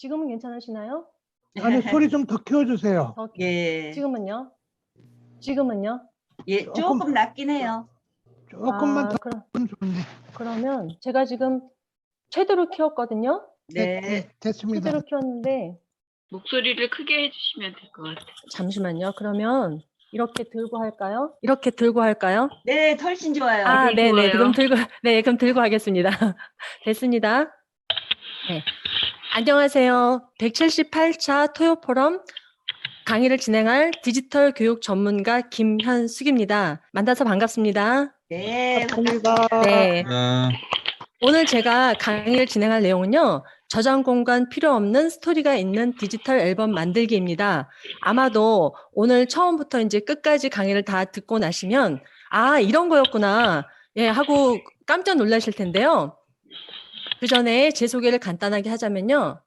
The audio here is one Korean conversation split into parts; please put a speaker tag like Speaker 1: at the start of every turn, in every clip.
Speaker 1: 지금은 괜찮으시나요?
Speaker 2: 아니, 소리 좀 더 키워주세요.
Speaker 3: 예.
Speaker 1: 지금은요? 지금은요?
Speaker 3: 예, 조금 낮긴 해요.
Speaker 2: 조금만 더
Speaker 1: 그럼,
Speaker 2: 하면 좋은데.
Speaker 1: 그러면 제가 지금 최대로 키웠거든요?
Speaker 3: 네.
Speaker 2: 됐습니다.
Speaker 1: 최대로 키웠는데,
Speaker 4: 목소리를 크게 해주시면 될 것 같아요.
Speaker 1: 잠시만요. 그러면 이렇게 들고 할까요? 이렇게 들고 할까요?
Speaker 3: 네, 훨씬 좋아요.
Speaker 1: 아,
Speaker 4: 되게
Speaker 1: 네네.
Speaker 4: 좋아요.
Speaker 1: 그럼 들고 하겠습니다. 됐습니다. 네. 안녕하세요. 178차 토요포럼 강의를 진행할 디지털 교육 전문가 김현숙입니다. 만나서 반갑습니다.
Speaker 3: 네.
Speaker 2: 감사합니다.
Speaker 1: 네. 오늘 제가 강의를 진행할 내용은요. 저장 공간 필요 없는 스토리가 있는 디지털 앨범 만들기입니다. 아마도 오늘 처음부터 이제 끝까지 강의를 다 듣고 나시면 아, 이런 거였구나. 예, 하고 깜짝 놀라실 텐데요. 그 전에 제 소개를 간단하게 하자면요.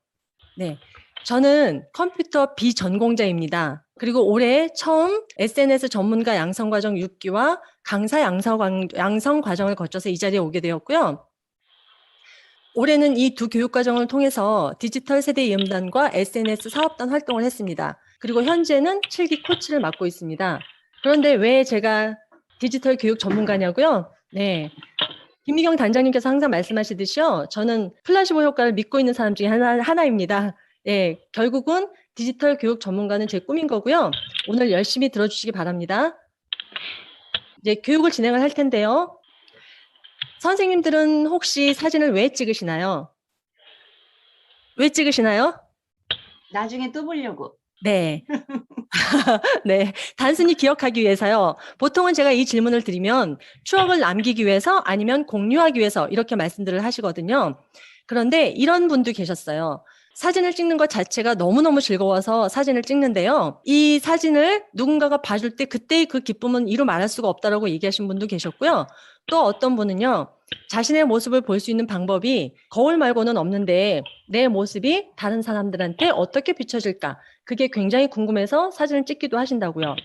Speaker 1: 네. 저는 컴퓨터 비전공자입니다. 그리고 올해 처음 SNS 전문가 양성과정 6기와 강사 양성 과정을 거쳐서 이 자리에 오게 되었고요. 올해는 이 두 교육과정을 통해서 디지털 세대 이음단과 SNS 사업단 활동을 했습니다. 그리고 현재는 7기 코치를 맡고 있습니다. 그런데 왜 제가 디지털 교육 전문가냐고요? 네. 김미경 단장님께서 항상 말씀하시듯이요. 저는 플라시보 효과를 믿고 있는 사람 중에 하나입니다. 예, 결국은 디지털 교육 전문가는 제 꿈인 거고요. 오늘 열심히 들어주시기 바랍니다. 이제 교육을 진행을 할 텐데요. 선생님들은 혹시 사진을 왜 찍으시나요? 왜 찍으시나요?
Speaker 3: 나중에 또 보려고.
Speaker 1: 네. 네. 단순히 기억하기 위해서요. 보통은 제가 이 질문을 드리면 추억을 남기기 위해서 아니면 공유하기 위해서 이렇게 말씀들을 하시거든요. 그런데 이런 분도 계셨어요. 사진을 찍는 것 자체가 너무너무 즐거워서 사진을 찍는데요. 이 사진을 누군가가 봐줄 때 그때의 그 기쁨은 이루 말할 수가 없다라고 얘기하신 분도 계셨고요. 또 어떤 분은요. 자신의 모습을 볼 수 있는 방법이 거울 말고는 없는데 내 모습이 다른 사람들한테 어떻게 비춰질까? 그게 굉장히 궁금해서 사진을 찍기도 하신다고요.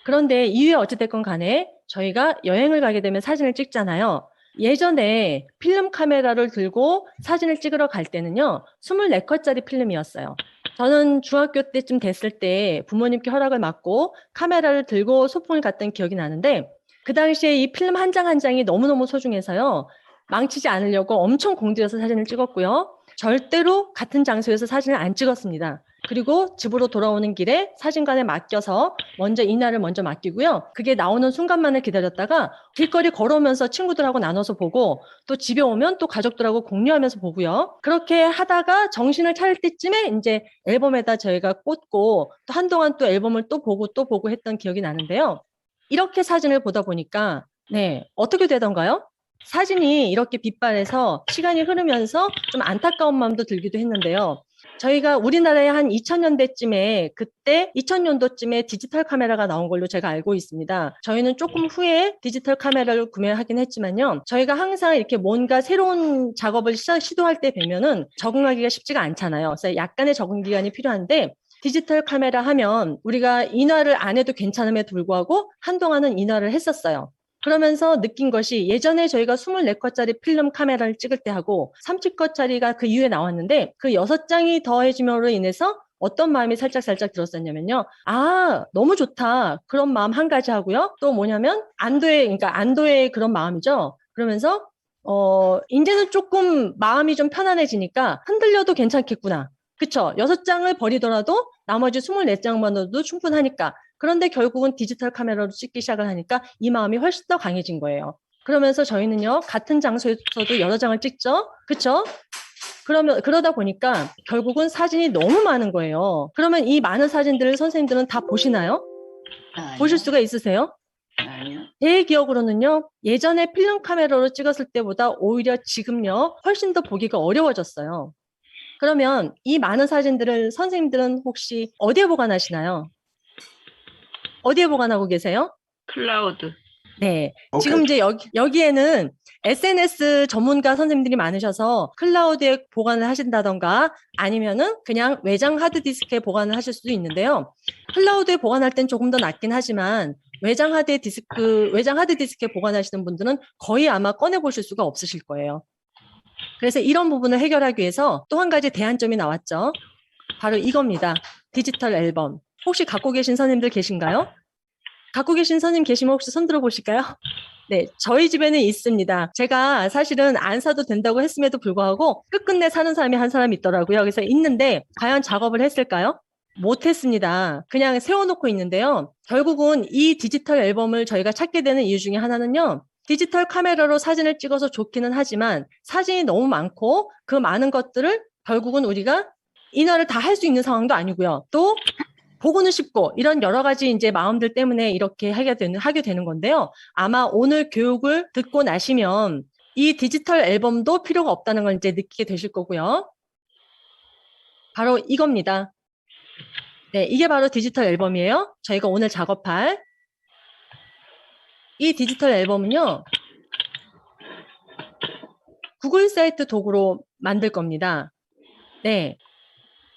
Speaker 1: 그런데 이유에 어찌됐건 간에 저희가 여행을 가게 되면 사진을 찍잖아요. 예전에 필름 카메라를 들고 사진을 찍으러 갈 때는요. 24컷짜리 필름이었어요. 저는 중학교 때쯤 됐을 때 부모님께 허락을 받고 카메라를 들고 소풍을 갔던 기억이 나는데 그 당시에 이 필름 한 장 한 장이 너무너무 소중해서요. 망치지 않으려고 엄청 공들여서 사진을 찍었고요. 절대로 같은 장소에서 사진을 안 찍었습니다. 그리고 집으로 돌아오는 길에 사진관에 맡겨서 먼저 이날을 먼저 맡기고요. 그게 나오는 순간만을 기다렸다가 길거리 걸어오면서 친구들하고 나눠서 보고 또 집에 오면 또 가족들하고 공유하면서 보고요. 그렇게 하다가 정신을 차릴 때쯤에 이제 앨범에다 저희가 꽂고 또 한동안 또 앨범을 또 보고 했던 기억이 나는데요. 이렇게 사진을 보다 보니까 네, 어떻게 되던가요? 사진이 이렇게 빛발해서 시간이 흐르면서 좀 안타까운 마음도 들기도 했는데요. 저희가 우리나라에 한 2000년대쯤에 그때 2000년도쯤에 디지털 카메라가 나온 걸로 제가 알고 있습니다. 저희는 조금 후에 디지털 카메라를 구매하긴 했지만요. 저희가 항상 이렇게 뭔가 새로운 작업을 시도할 때 뵈면은 적응하기가 쉽지가 않잖아요. 그래서 약간의 적응 기간이 필요한데 디지털 카메라 하면 우리가 인화를 안 해도 괜찮음에 불구하고 한동안은 인화를 했었어요. 그러면서 느낀 것이 예전에 저희가 24컷짜리 필름 카메라를 찍을 때 하고 30컷짜리가 그 이후에 나왔는데 그 6장이 더해짐으로 인해서 어떤 마음이 살짝 들었었냐면요. 아, 너무 좋다. 그런 마음 한 가지 하고요. 또 뭐냐면 안도의 그런 마음이죠. 그러면서 이제는 조금 마음이 좀 편안해지니까 흔들려도 괜찮겠구나. 그쵸? 6장을 버리더라도 나머지 24장만으로도 충분하니까. 그런데 결국은 디지털 카메라로 찍기 시작을 하니까 이 마음이 훨씬 더 강해진 거예요. 그러면서 저희는요, 같은 장소에서도 여러 장을 찍죠? 그쵸? 그러다 보니까 결국은 사진이 너무 많은 거예요. 그러면 이 많은 사진들을 선생님들은 다 보시나요?
Speaker 3: 아니요.
Speaker 1: 보실 수가 있으세요?
Speaker 3: 아니요.
Speaker 1: 제 기억으로는요, 예전에 필름 카메라로 찍었을 때보다 오히려 지금요, 훨씬 더 보기가 어려워졌어요. 그러면 이 많은 사진들을 선생님들은 혹시 어디에 보관하시나요? 어디에 보관하고 계세요?
Speaker 4: 클라우드.
Speaker 1: 네. 지금 이제 여기에는 SNS 전문가 선생님들이 많으셔서 클라우드에 보관을 하신다던가 아니면은 그냥 외장 하드디스크에 보관을 하실 수도 있는데요. 클라우드에 보관할 땐 조금 더 낫긴 하지만 외장 하드디스크에 보관하시는 분들은 거의 아마 꺼내보실 수가 없으실 거예요. 그래서 이런 부분을 해결하기 위해서 또 한 가지 대안점이 나왔죠. 바로 이겁니다. 디지털 앨범. 혹시 갖고 계신 선생님들 계신가요? 갖고 계신 선생님 계시면 혹시 손 들어보실까요? 네, 저희 집에는 있습니다. 제가 사실은 안 사도 된다고 했음에도 불구하고 끝끝내 사는 사람이 한 사람 있더라고요. 그래서 있는데 과연 작업을 했을까요? 못했습니다. 그냥 세워놓고 있는데요. 결국은 이 디지털 앨범을 저희가 찾게 되는 이유 중에 하나는요. 디지털 카메라로 사진을 찍어서 좋기는 하지만 사진이 너무 많고 그 많은 것들을 결국은 우리가 인화를 다 할 수 있는 상황도 아니고요. 또 보고는 쉽고 이런 여러 가지 이제 마음들 때문에 이렇게 하게 되는 건데요. 아마 오늘 교육을 듣고 나시면 이 디지털 앨범도 필요가 없다는 걸 이제 느끼게 되실 거고요. 바로 이겁니다. 네, 이게 바로 디지털 앨범이에요. 저희가 오늘 작업할 이 디지털 앨범은요. 구글 사이트 도구로 만들 겁니다. 네.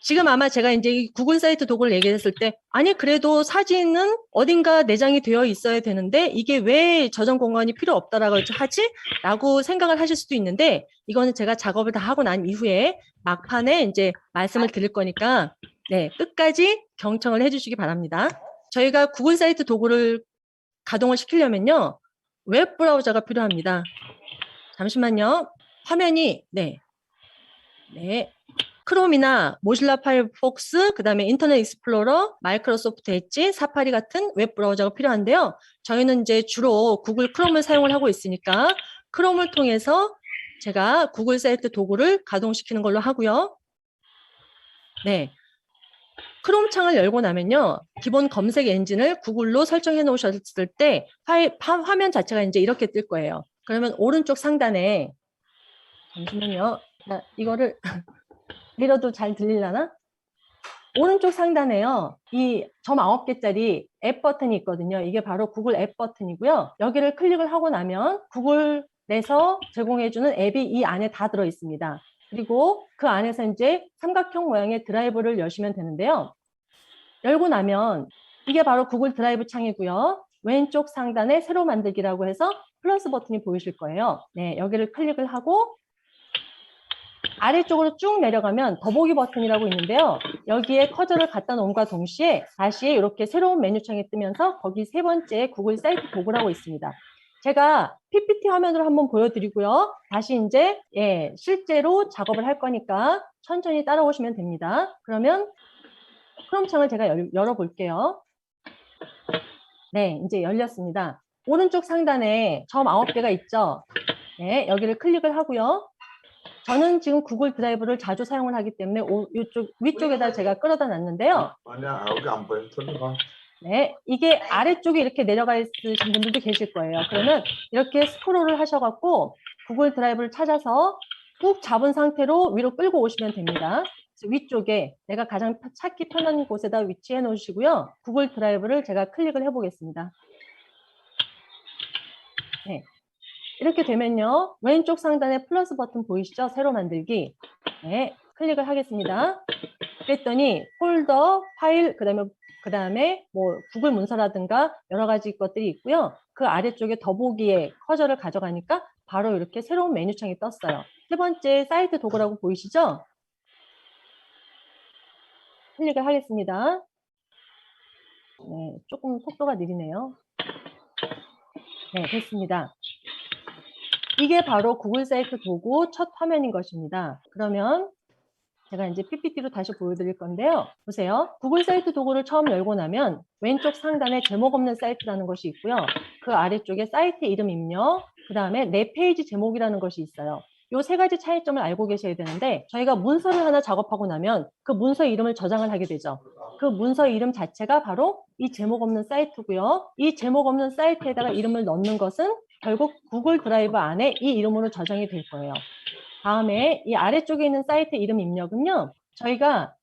Speaker 1: 지금 아마 제가 이제 이 구글 사이트 도구를 얘기했을 때 아니 그래도 사진은 어딘가 내장이 되어 있어야 되는데 이게 왜 저장 공간이 필요 없다라고 하지? 라고 생각을 하실 수도 있는데 이거는 제가 작업을 다 하고 난 이후에 막판에 이제 말씀을 드릴 거니까 네, 끝까지 경청을 해주시기 바랍니다. 저희가 구글 사이트 도구를 가동을 시키려면요. 웹 브라우저가 필요합니다. 잠시만요. 화면이 네. 크롬이나 모질라 파이어폭스, 그 다음에 인터넷 익스플로러, 마이크로소프트 엣지, 사파리 같은 웹 브라우저가 필요한데요. 저희는 이제 주로 구글 크롬을 사용을 하고 있으니까 크롬을 통해서 제가 구글 사이트 도구를 가동시키는 걸로 하고요. 네. 크롬 창을 열고 나면요. 기본 검색 엔진을 구글로 설정해 놓으셨을 때 화면 자체가 이제 이렇게 뜰 거예요. 그러면 오른쪽 상단에 잠시만요. 이거를 밀어도 잘 들리려나? 오른쪽 상단에요. 이 점 9개짜리 앱 버튼이 있거든요. 이게 바로 구글 앱 버튼이고요. 여기를 클릭을 하고 나면 구글에서 제공해주는 앱이 이 안에 다 들어 있습니다. 그리고 그 안에서 이제 삼각형 모양의 드라이브를 여시면 되는데요. 열고 나면 이게 바로 구글 드라이브 창이고요. 왼쪽 상단에 새로 만들기라고 해서 플러스 버튼이 보이실 거예요. 네, 여기를 클릭을 하고 아래쪽으로 쭉 내려가면 더보기 버튼이라고 있는데요. 여기에 커서를 갖다 놓음과 동시에 다시 이렇게 새로운 메뉴창이 뜨면서 거기 세 번째 구글 사이트 도구라고 있습니다. 제가 PPT 화면으로 한번 보여드리고요. 다시 이제 실제로 작업을 할 거니까 천천히 따라오시면 됩니다. 그러면 크롬 창을 제가 열어볼게요. 네, 이제 열렸습니다. 오른쪽 상단에 점 9개가 있죠. 네, 여기를 클릭을 하고요. 저는 지금 구글 드라이브를 자주 사용을 하기 때문에 이쪽 위쪽에다 제가 끌어다 놨는데요.
Speaker 5: 아니야, 여기 안 보여. 돌려봐.
Speaker 1: 네, 이게 아래쪽에 이렇게 내려가 있으신 분들도 계실 거예요. 그러면 이렇게 스크롤을 하셔갖고 구글 드라이브를 찾아서 꾹 잡은 상태로 위로 끌고 오시면 됩니다. 위쪽에 내가 가장 찾기 편한 곳에다 위치해 놓으시고요. 구글 드라이브를 제가 클릭을 해보겠습니다. 네. 이렇게 되면요. 왼쪽 상단에 플러스 버튼 보이시죠? 새로 만들기. 네, 클릭을 하겠습니다. 그랬더니 폴더, 파일, 그다음에 뭐 구글 문서라든가 여러 가지 것들이 있고요. 그 아래쪽에 더보기에 커서를 가져가니까 바로 이렇게 새로운 메뉴창이 떴어요. 세 번째 사이트 도구라고 보이시죠? 클릭을 하겠습니다. 네, 조금 속도가 느리네요. 네, 됐습니다. 이게 바로 구글 사이트 도구 첫 화면인 것입니다. 그러면 제가 이제 PPT로 다시 보여드릴 건데요. 보세요. 구글 사이트 도구를 처음 열고 나면 왼쪽 상단에 제목 없는 사이트라는 것이 있고요. 그 아래쪽에 사이트 이름 입력, 그 다음에 내 페이지 제목이라는 것이 있어요. 이 세 가지 차이점을 알고 계셔야 되는데 저희가 문서를 하나 작업하고 나면 그 문서 이름을 저장을 하게 되죠. 그 문서 이름 자체가 바로 이 제목 없는 사이트고요. 이 제목 없는 사이트에다가 이름을 넣는 것은 결국 구글 드라이브 안에 이 이름으로 저장이 될 거예요. 다음에 이 아래쪽에 있는 사이트 이름 입력은요. 저희가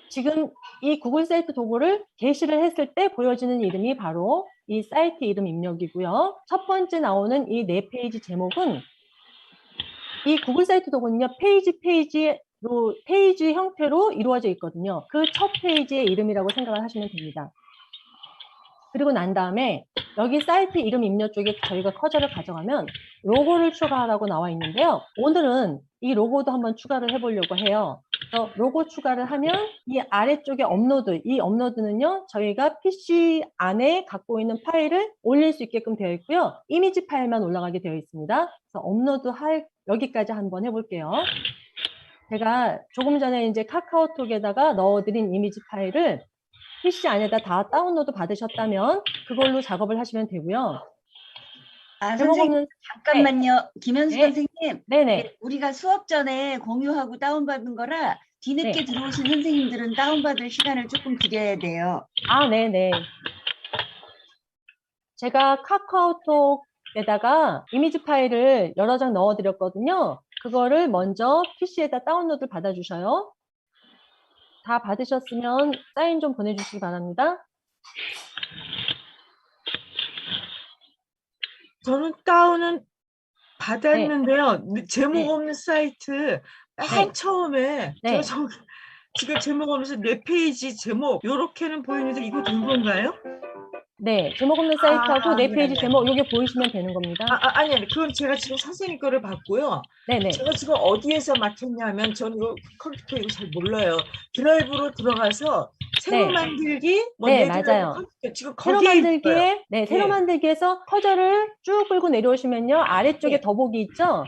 Speaker 1: 지금 이 구글 사이트 도구를 게시를 했을 때 보여지는 이름이 바로 이 사이트 이름 입력이고요. 첫 번째 나오는 이 네 페이지 제목은 이 구글 사이트 도구는요. 페이지 형태로 이루어져 있거든요. 그 첫 페이지의 이름이라고 생각을 하시면 됩니다. 그리고 난 다음에 여기 사이트 이름 입력 쪽에 저희가 커저를 가져가면 로고를 추가하라고 나와 있는데요. 오늘은 이 로고도 한번 추가를 해보려고 해요. 그래서 로고 추가를 하면 이 아래쪽에 업로드, 이 업로드는요, 저희가 PC 안에 갖고 있는 파일을 올릴 수 있게끔 되어 있고요. 이미지 파일만 올라가게 되어 있습니다. 그래서 업로드 여기까지 한번 해볼게요. 제가 조금 전에 이제 카카오톡에다가 넣어드린 이미지 파일을 PC 안에다 다 다운로드 받으셨다면 그걸로 작업을 하시면 되고요.
Speaker 3: 아,
Speaker 1: 제목
Speaker 3: 선생님,
Speaker 1: 없는,
Speaker 3: 잠깐만요. 김현수
Speaker 1: 네.
Speaker 3: 선생님,
Speaker 1: 네네.
Speaker 3: 우리가 수업 전에 공유하고 다운받은 거라 뒤늦게
Speaker 1: 네.
Speaker 3: 들어오신 선생님들은 다운받을 시간을 조금 드려야 돼요.
Speaker 1: 아, 네네. 제가 카카오톡에다가 이미지 파일을 여러 장 넣어드렸거든요. 그거를 먼저 PC에다 다운로드 받아주셔요. 다 받으셨으면 사인 좀 보내주시기 바랍니다.
Speaker 6: 저는 다운은 받았는데요. 제목
Speaker 1: 네.
Speaker 6: 없는 사이트 맨
Speaker 1: 네.
Speaker 6: 처음에
Speaker 1: 네.
Speaker 6: 지금 제목 없는 네 페이지 제목 요렇게는 보이는데 이거 된 건가요?
Speaker 1: 네. 제목 없는 사이트하고 네 페이지
Speaker 6: 네네.
Speaker 1: 제목 여기 보이시면 되는 겁니다.
Speaker 6: 아니 그건 제가 지금 선생님 거를 봤고요.
Speaker 1: 네네.
Speaker 6: 제가 지금 어디에서 맡았냐면 저는 이거 컴퓨터 이거 잘 몰라요. 드라이브로 들어가서 새로
Speaker 1: 네.
Speaker 6: 만들기
Speaker 1: 네,
Speaker 6: 내 드라이브
Speaker 1: 맞아요.
Speaker 6: 컴퓨터 지금
Speaker 1: 새로
Speaker 6: 거기에 있어요.
Speaker 1: 만들기에, 네, 새로
Speaker 6: 네.
Speaker 1: 만들기에서 커저를 쭉 끌고 내려오시면요. 아래쪽에
Speaker 6: 네.
Speaker 1: 더보기 있죠?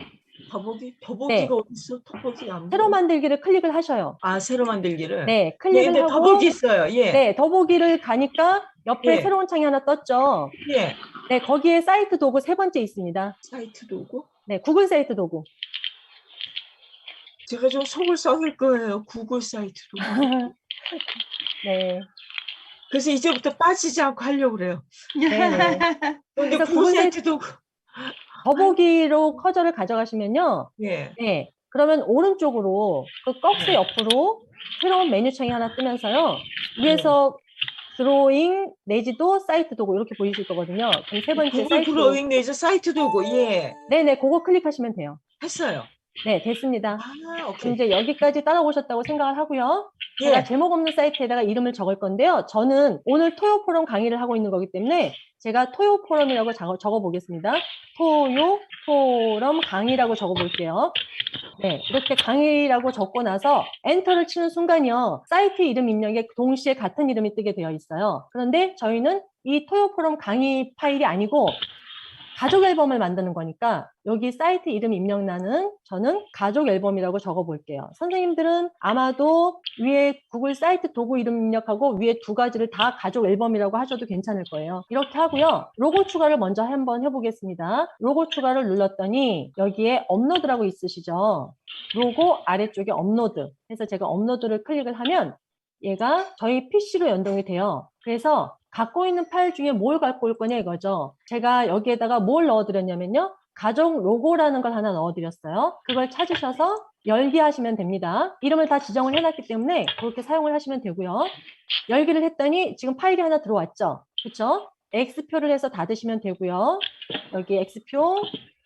Speaker 6: 더보기가
Speaker 1: 네.
Speaker 6: 어디 있어? 더보기 안
Speaker 1: 새로
Speaker 6: 보여.
Speaker 1: 만들기를 클릭을 하셔요.
Speaker 6: 새로 만들기를.
Speaker 1: 네, 클릭을
Speaker 6: 네,
Speaker 1: 하고.
Speaker 6: 더보기 있어요. 예.
Speaker 1: 네, 더보기를 가니까 옆에
Speaker 6: 예.
Speaker 1: 새로운 창이 하나 떴죠?
Speaker 6: 예.
Speaker 1: 네, 거기에 사이트 도구 세 번째 있습니다.
Speaker 6: 사이트도 오고.
Speaker 1: 네, 구글 사이트 도구.
Speaker 6: 제가 좀 속을 썩을 거예요. 구글 사이트도.
Speaker 1: 네.
Speaker 6: 그래서 이제부터 빠지지 않고 하려고 그래요.
Speaker 1: 네.
Speaker 6: 근데
Speaker 1: 그래서
Speaker 6: 구글
Speaker 1: 구글
Speaker 6: 사이트도 오고.
Speaker 1: 더보기로 커저를 가져가시면요.
Speaker 6: 예.
Speaker 1: 네. 그러면 오른쪽으로 그 꺽쇠 옆으로 새로운 메뉴 창이 하나 뜨면서요. 위에서 드로잉 내지도 사이트 도구 이렇게 보이실 거거든요. 그럼 세 번째
Speaker 6: 구글
Speaker 1: 사이트
Speaker 6: 드로잉 내지 사이트도 오고. 예.
Speaker 1: 네네, 그거 클릭하시면 돼요.
Speaker 6: 했어요.
Speaker 1: 네, 됐습니다. 그럼
Speaker 6: 오케이.
Speaker 1: 이제 여기까지 따라오셨다고 생각을 하고요. 제가
Speaker 6: 예.
Speaker 1: 제목 없는 사이트에다가 이름을 적을 건데요. 저는 오늘 토요 포럼 강의를 하고 있는 거기 때문에 제가 토요 포럼이라고 적어 보겠습니다. 토요 포럼 강의라고 적어 볼게요. 네, 이렇게 강의라고 적고 나서 엔터를 치는 순간이요. 사이트 이름 입력에 동시에 같은 이름이 뜨게 되어 있어요. 그런데 저희는 이 토요 포럼 강의 파일이 아니고 가족 앨범을 만드는 거니까 여기 사이트 이름 입력란은 저는 가족 앨범이라고 적어 볼게요. 선생님들은 아마도 위에 구글 사이트 도구 이름 입력하고 위에 두 가지를 다 가족 앨범이라고 하셔도 괜찮을 거예요. 이렇게 하고요. 로고 추가를 먼저 한번 해보겠습니다. 로고 추가를 눌렀더니 여기에 업로드라고 있으시죠? 로고 아래쪽에 업로드. 그래서 제가 업로드를 클릭을 하면 얘가 저희 PC로 연동이 돼요. 그래서 갖고 있는 파일 중에 뭘 갖고 올 거냐 이거죠. 제가 여기에다가 뭘 넣어드렸냐면요. 가족 로고라는 걸 하나 넣어드렸어요. 그걸 찾으셔서 열기 하시면 됩니다. 이름을 다 지정을 해놨기 때문에 그렇게 사용을 하시면 되고요. 열기를 했더니 지금 파일이 하나 들어왔죠. 그렇죠? X표를 해서 닫으시면 되고요. 여기 X표.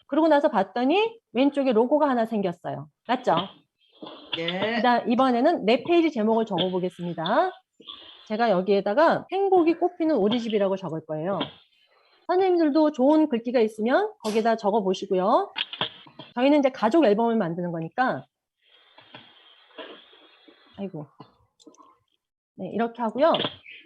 Speaker 1: 그러고 나서 봤더니 왼쪽에 로고가 하나 생겼어요. 맞죠?
Speaker 3: 네.
Speaker 1: 그다음 이번에는 네 페이지 제목을 적어보겠습니다. 제가 여기에다가 행복이 꽃피는 우리 집이라고 적을 거예요. 선생님들도 좋은 글귀가 있으면 거기에다 적어 보시고요. 저희는 이제 가족 앨범을 만드는 거니까 아이고. 네, 이렇게 하고요.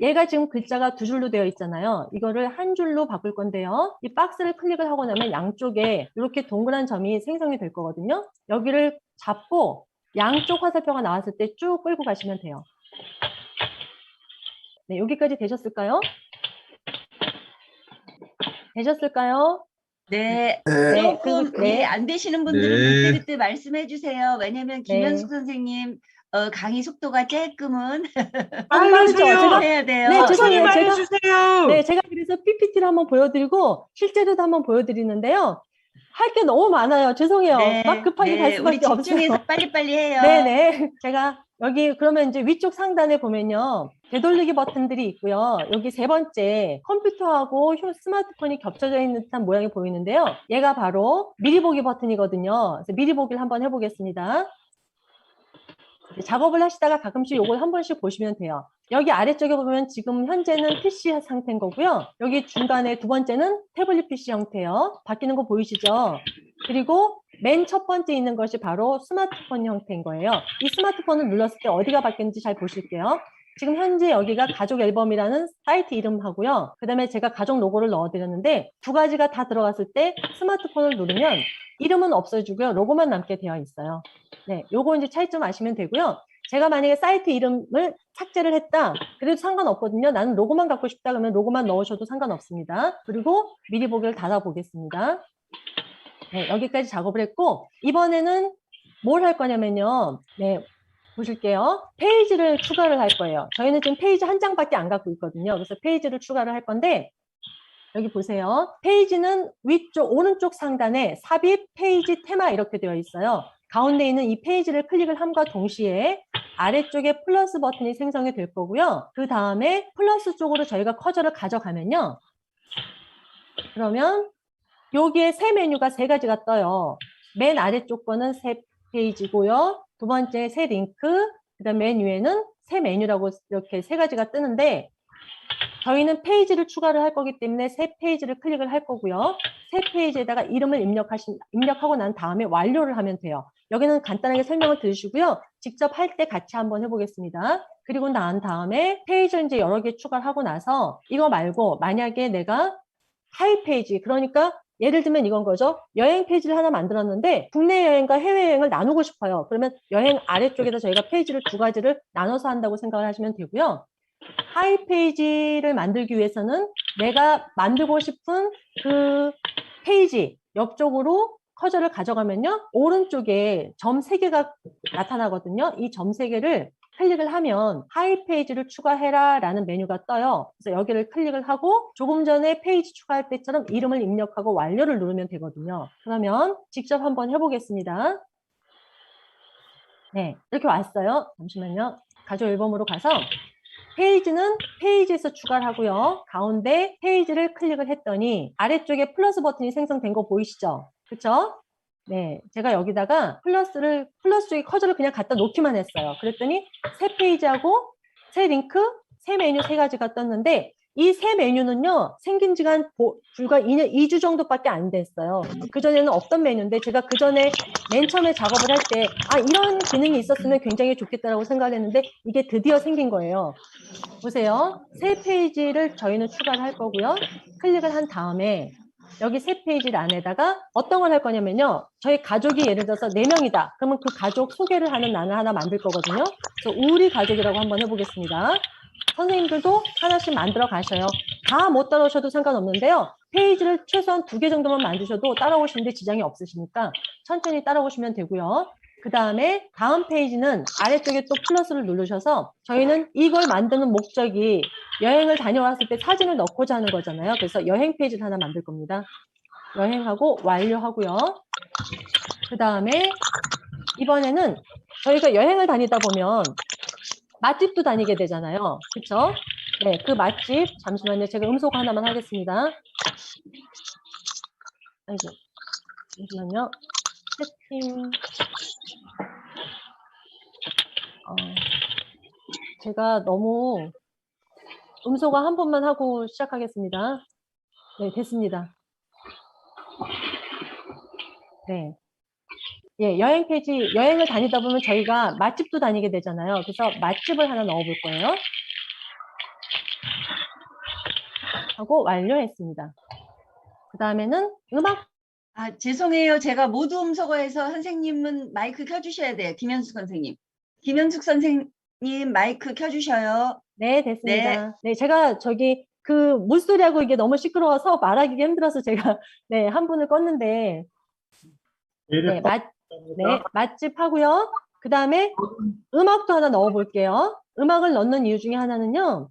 Speaker 1: 얘가 지금 글자가 두 줄로 되어 있잖아요. 이거를 한 줄로 바꿀 건데요. 이 박스를 클릭을 하고 나면 양쪽에 이렇게 동그란 점이 생성이 될 거거든요. 여기를 잡고 양쪽 화살표가 나왔을 때 쭉 끌고 가시면 돼요. 네, 여기까지 되셨을까요? 되셨을까요?
Speaker 3: 네.
Speaker 5: 네.
Speaker 3: 조금
Speaker 1: 네.
Speaker 3: 안 되시는 분들은
Speaker 5: 네.
Speaker 3: 그때 말씀해 주세요. 왜냐면 김현숙 선생님 강의 속도가 조금은
Speaker 6: 알려주세요.
Speaker 3: 해야 돼요.
Speaker 1: 네, 죄송해요.
Speaker 6: 손님
Speaker 1: 제가
Speaker 6: 알려주세요.
Speaker 1: 네, 제가 그래서 PPT를 한번 보여드리고 실제로도 한번 보여드리는데요. 할 게 너무 많아요. 죄송해요. 막 급하게 갈
Speaker 3: 우리
Speaker 1: 수밖에 없어요.
Speaker 3: 집중해서 빨리빨리 해요.
Speaker 1: 네네. 제가 여기 그러면 이제 위쪽 상단에 보면요. 되돌리기 버튼들이 있고요. 여기 세 번째 컴퓨터하고 스마트폰이 겹쳐져 있는 듯한 모양이 보이는데요. 얘가 바로 미리 보기 버튼이거든요. 그래서 미리 보기를 한번 해보겠습니다. 작업을 하시다가 가끔씩 요걸 한 번씩 보시면 돼요. 여기 아래쪽에 보면 지금 현재는 PC 상태인 거고요. 여기 중간에 두 번째는 태블릿 PC 형태요. 바뀌는 거 보이시죠? 그리고 맨 첫 번째 있는 것이 바로 스마트폰 형태인 거예요. 이 스마트폰을 눌렀을 때 어디가 바뀌는지 잘 보실게요. 지금 현재 여기가 가족 앨범이라는 사이트 이름하고요. 그 다음에 제가 가족 로고를 넣어드렸는데 두 가지가 다 들어갔을 때 스마트폰을 누르면 이름은 없어지고요. 로고만 남게 되어 있어요. 네, 요거 이제 차이점 아시면 되고요. 제가 만약에 사이트 이름을 삭제를 했다. 그래도 상관없거든요. 나는 로고만 갖고 싶다 그러면 로고만 넣으셔도 상관없습니다. 그리고 미리 보기를 닫아보겠습니다. 네, 여기까지 작업을 했고 이번에는 뭘 할 거냐면요. 네, 보실게요. 페이지를 추가를 할 거예요. 저희는 지금 페이지 한 장밖에 안 갖고 있거든요. 그래서 페이지를 추가를 할 건데 여기 보세요. 페이지는 위쪽 오른쪽 상단에 삽입 페이지 테마 이렇게 되어 있어요. 가운데 있는 이 페이지를 클릭을 함과 동시에 아래쪽에 플러스 버튼이 생성이 될 거고요. 그 다음에 플러스 쪽으로 저희가 커서를 가져가면요. 그러면 여기에 새 메뉴가 세 가지가 떠요. 맨 아래쪽 거는 새 페이지고요. 두 번째 새 링크, 그 다음 맨 위에는 새 메뉴라고 이렇게 세 가지가 뜨는데 저희는 페이지를 추가를 할 거기 때문에 새 페이지를 클릭을 할 거고요. 새 페이지에다가 이름을 입력하고 난 다음에 완료를 하면 돼요. 여기는 간단하게 설명을 들으시고요. 직접 할 때 같이 한번 해보겠습니다. 그리고 난 다음에 페이지를 이제 여러 개 추가를 하고 나서 이거 말고 만약에 내가 하이 페이지, 그러니까 예를 들면 이건 거죠. 여행 페이지를 하나 만들었는데 국내 여행과 해외 여행을 나누고 싶어요. 그러면 여행 아래쪽에다 저희가 페이지를 두 가지를 나눠서 한다고 생각을 하시면 되고요. 하이 페이지를 만들기 위해서는 내가 만들고 싶은 그 페이지 옆쪽으로 커서를 가져가면요. 오른쪽에 점 3개가 나타나거든요. 이 점 3개를 클릭을 하면 하이 페이지를 추가해라 라는 메뉴가 떠요. 그래서 여기를 클릭을 하고 조금 전에 페이지 추가할 때처럼 이름을 입력하고 완료를 누르면 되거든요. 그러면 직접 한번 해보겠습니다. 네, 이렇게 왔어요. 잠시만요. 가족 앨범으로 가서 페이지는 페이지에서 추가를 하고요. 가운데 페이지를 클릭을 했더니 아래쪽에 플러스 버튼이 생성된 거 보이시죠? 그쵸? 네, 제가 여기다가 플러스 쪽에 커서를 그냥 갖다 놓기만 했어요. 그랬더니 새 페이지하고 새 링크, 새 메뉴 세 가지가 떴는데 이 새 메뉴는요, 생긴 지가 한 불과 2주 정도밖에 안 됐어요. 그전에는 없던 메뉴인데 제가 그전에 맨 처음에 작업을 할 때 이런 기능이 있었으면 굉장히 좋겠다라고 생각했는데 이게 드디어 생긴 거예요. 보세요. 새 페이지를 저희는 추가를 할 거고요. 클릭을 한 다음에 여기 새 페이지 안에다가 어떤 걸 할 거냐면요. 저희 가족이 예를 들어서 4명이다. 그러면 그 가족 소개를 하는 란을 하나 만들 거거든요. 그래서 우리 가족이라고 한번 해보겠습니다. 선생님들도 하나씩 만들어 가셔요. 다 못 따라오셔도 상관없는데요. 페이지를 최소한 2개 정도만 만드셔도 따라오시는데 지장이 없으시니까 천천히 따라오시면 되고요. 그 다음에 다음 페이지는 아래쪽에 또 플러스를 누르셔서 저희는 이걸 만드는 목적이 여행을 다녀왔을 때 사진을 넣고자 하는 거잖아요. 그래서 여행 페이지를 하나 만들 겁니다. 여행하고 완료하고요. 그 다음에 이번에는 저희가 여행을 다니다 보면 맛집도 다니게 되잖아요. 그렇죠? 네, 그 맛집 잠시만요. 제가 음소거 하나만 하겠습니다. 아이고, 잠시만요. 세팅. 제가 너무 음소거 한 번만 하고 시작하겠습니다. 네, 됐습니다. 네. 예, 여행 페이지, 여행을 다니다 보면 저희가 맛집도 다니게 되잖아요. 그래서 맛집을 하나 넣어볼 거예요. 하고 완료했습니다. 그 다음에는 음악.
Speaker 3: 죄송해요. 제가 모두 음소거해서 선생님은 마이크 켜주셔야 돼요. 김현숙 선생님. 김현숙 선생님 마이크 켜주셔요.
Speaker 1: 네, 됐습니다. 네, 제가 저기 그 물소리하고 이게 너무 시끄러워서 말하기가 힘들어서 제가 네, 한 분을 껐는데 네, 맛집 하고요. 그 다음에 음악도 하나 넣어볼게요. 음악을 넣는 이유 중에 하나는요.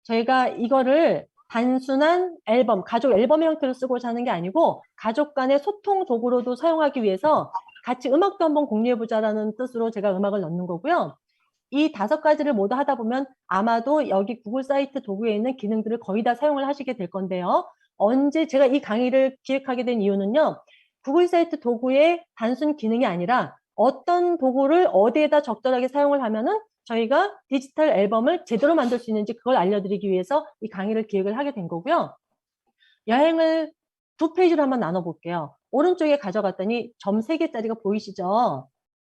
Speaker 1: 저희가 이거를 단순한 앨범, 가족 앨범 형태로 쓰고자 하는 게 아니고 가족 간의 소통 도구로도 사용하기 위해서 같이 음악도 한번 공유해보자라는 뜻으로 제가 음악을 넣는 거고요. 이 5가지를 모두 하다 보면 아마도 여기 구글 사이트 도구에 있는 기능들을 거의 다 사용을 하시게 될 건데요. 언제 제가 이 강의를 기획하게 된 이유는요. 구글 사이트 도구의 단순 기능이 아니라 어떤 도구를 어디에다 적절하게 사용을 하면은 저희가 디지털 앨범을 제대로 만들 수 있는지 그걸 알려드리기 위해서 이 강의를 기획을 하게 된 거고요. 여행을 두 페이지로 한번 나눠볼게요. 오른쪽에 가져갔더니 점 3개짜리가 보이시죠?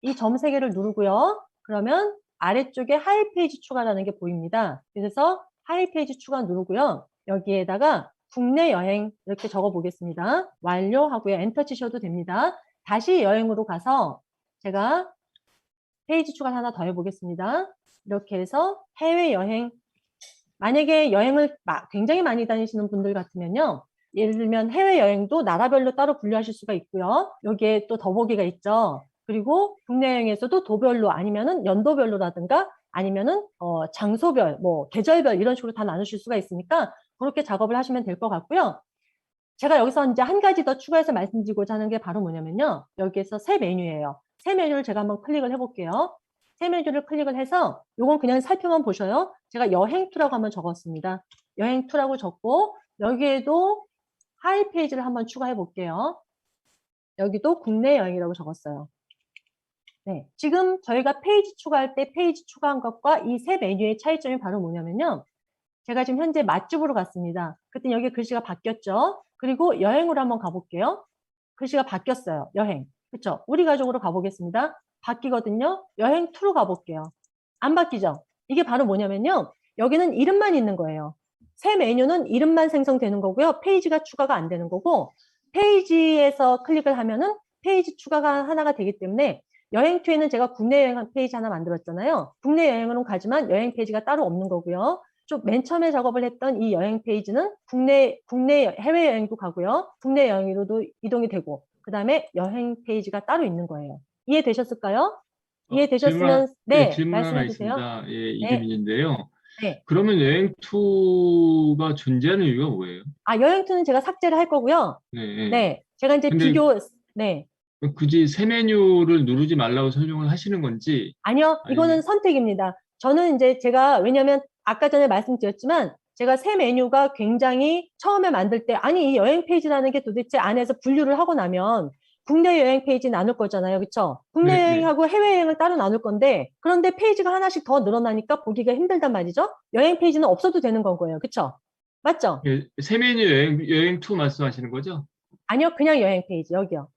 Speaker 1: 이 점 3개를 누르고요. 그러면 아래쪽에 하이 페이지 추가라는 게 보입니다. 그래서 하이 페이지 추가 누르고요. 여기에다가 국내 여행 이렇게 적어 보겠습니다. 완료하고요. 엔터 치셔도 됩니다. 다시 여행으로 가서 제가 페이지 추가 하나 더 해보겠습니다. 이렇게 해서 해외여행, 만약에 여행을 굉장히 많이 다니시는 분들 같으면요. 예를 들면 해외여행도 나라별로 따로 분류하실 수가 있고요. 여기에 또 더보기가 있죠. 그리고 국내 여행에서도 도별로 아니면은 연도별로라든가 아니면은 장소별, 뭐 계절별 이런 식으로 다 나누실 수가 있으니까 그렇게 작업을 하시면 될 것 같고요. 제가 여기서 이제 한 가지 더 추가해서 말씀드리고자 하는 게 바로 뭐냐면요. 여기에서 새 메뉴예요. 새 메뉴를 제가 한번 클릭을 해볼게요. 새 메뉴를 클릭을 해서 요건 그냥 살펴만 보셔요. 제가 여행2라고 한번 적었습니다. 여행2라고 적고 여기에도 하이 페이지를 한번 추가해 볼게요. 여기도 국내 여행이라고 적었어요. 네, 지금 저희가 페이지 추가할 때 페이지 추가한 것과 이 새 메뉴의 차이점이 바로 뭐냐면요. 제가 지금 현재 맛집으로 갔습니다. 그때 여기 글씨가 바뀌었죠. 그리고 여행으로 한번 가볼게요. 글씨가 바뀌었어요. 여행. 그렇죠? 우리 가족으로 가보겠습니다. 바뀌거든요. 여행2로 가볼게요. 안 바뀌죠? 이게 바로 뭐냐면요. 여기는 이름만 있는 거예요. 새 메뉴는 이름만 생성되는 거고요. 페이지가 추가가 안 되는 거고 페이지에서 클릭을 하면은 페이지 추가가 하나가 되기 때문에 여행2에는 제가 국내 여행 페이지 하나 만들었잖아요. 국내 여행으로 가지만 여행 페이지가 따로 없는 거고요. 좀 맨 처음에 작업을 했던 이 여행 페이지는 국내 해외여행도 가고요. 국내 여행으로도 이동이 되고 그 다음에 여행 페이지가 따로 있는 거예요. 이해되셨을까요? 이해되셨으면 네,
Speaker 7: 질문 하나
Speaker 1: 말씀해 주세요.
Speaker 7: 있습니다. 예,
Speaker 1: 네.
Speaker 7: 이재민인데요.
Speaker 1: 네.
Speaker 7: 그러면 여행2가 존재하는 이유가 뭐예요?
Speaker 1: 여행2는 제가 삭제를 할 거고요.
Speaker 7: 네.
Speaker 1: 네. 제가 이제
Speaker 7: 근데
Speaker 1: 네.
Speaker 7: 굳이 새 메뉴를 누르지 말라고 설명을 하시는 건지
Speaker 1: 아니요, 이거는
Speaker 7: 아니면
Speaker 1: 선택입니다. 저는 이제 제가 왜냐면 아까 전에 말씀드렸지만 제가 새 메뉴가 굉장히 처음에 만들 때 아니 이 여행 페이지라는 게 도대체 안에서 분류를 하고 나면 국내 여행 페이지 나눌 거잖아요. 그렇죠? 국내
Speaker 7: 네,
Speaker 1: 여행하고 해외여행을 따로 나눌 건데 그런데 페이지가 하나씩 더 늘어나니까 보기가 힘들단 말이죠. 여행 페이지는 없어도 되는 건 거예요. 그렇죠? 맞죠?
Speaker 7: 예, 새 메뉴 여행2 말씀하시는 거죠?
Speaker 1: 아니요, 그냥 여행 페이지 여기요.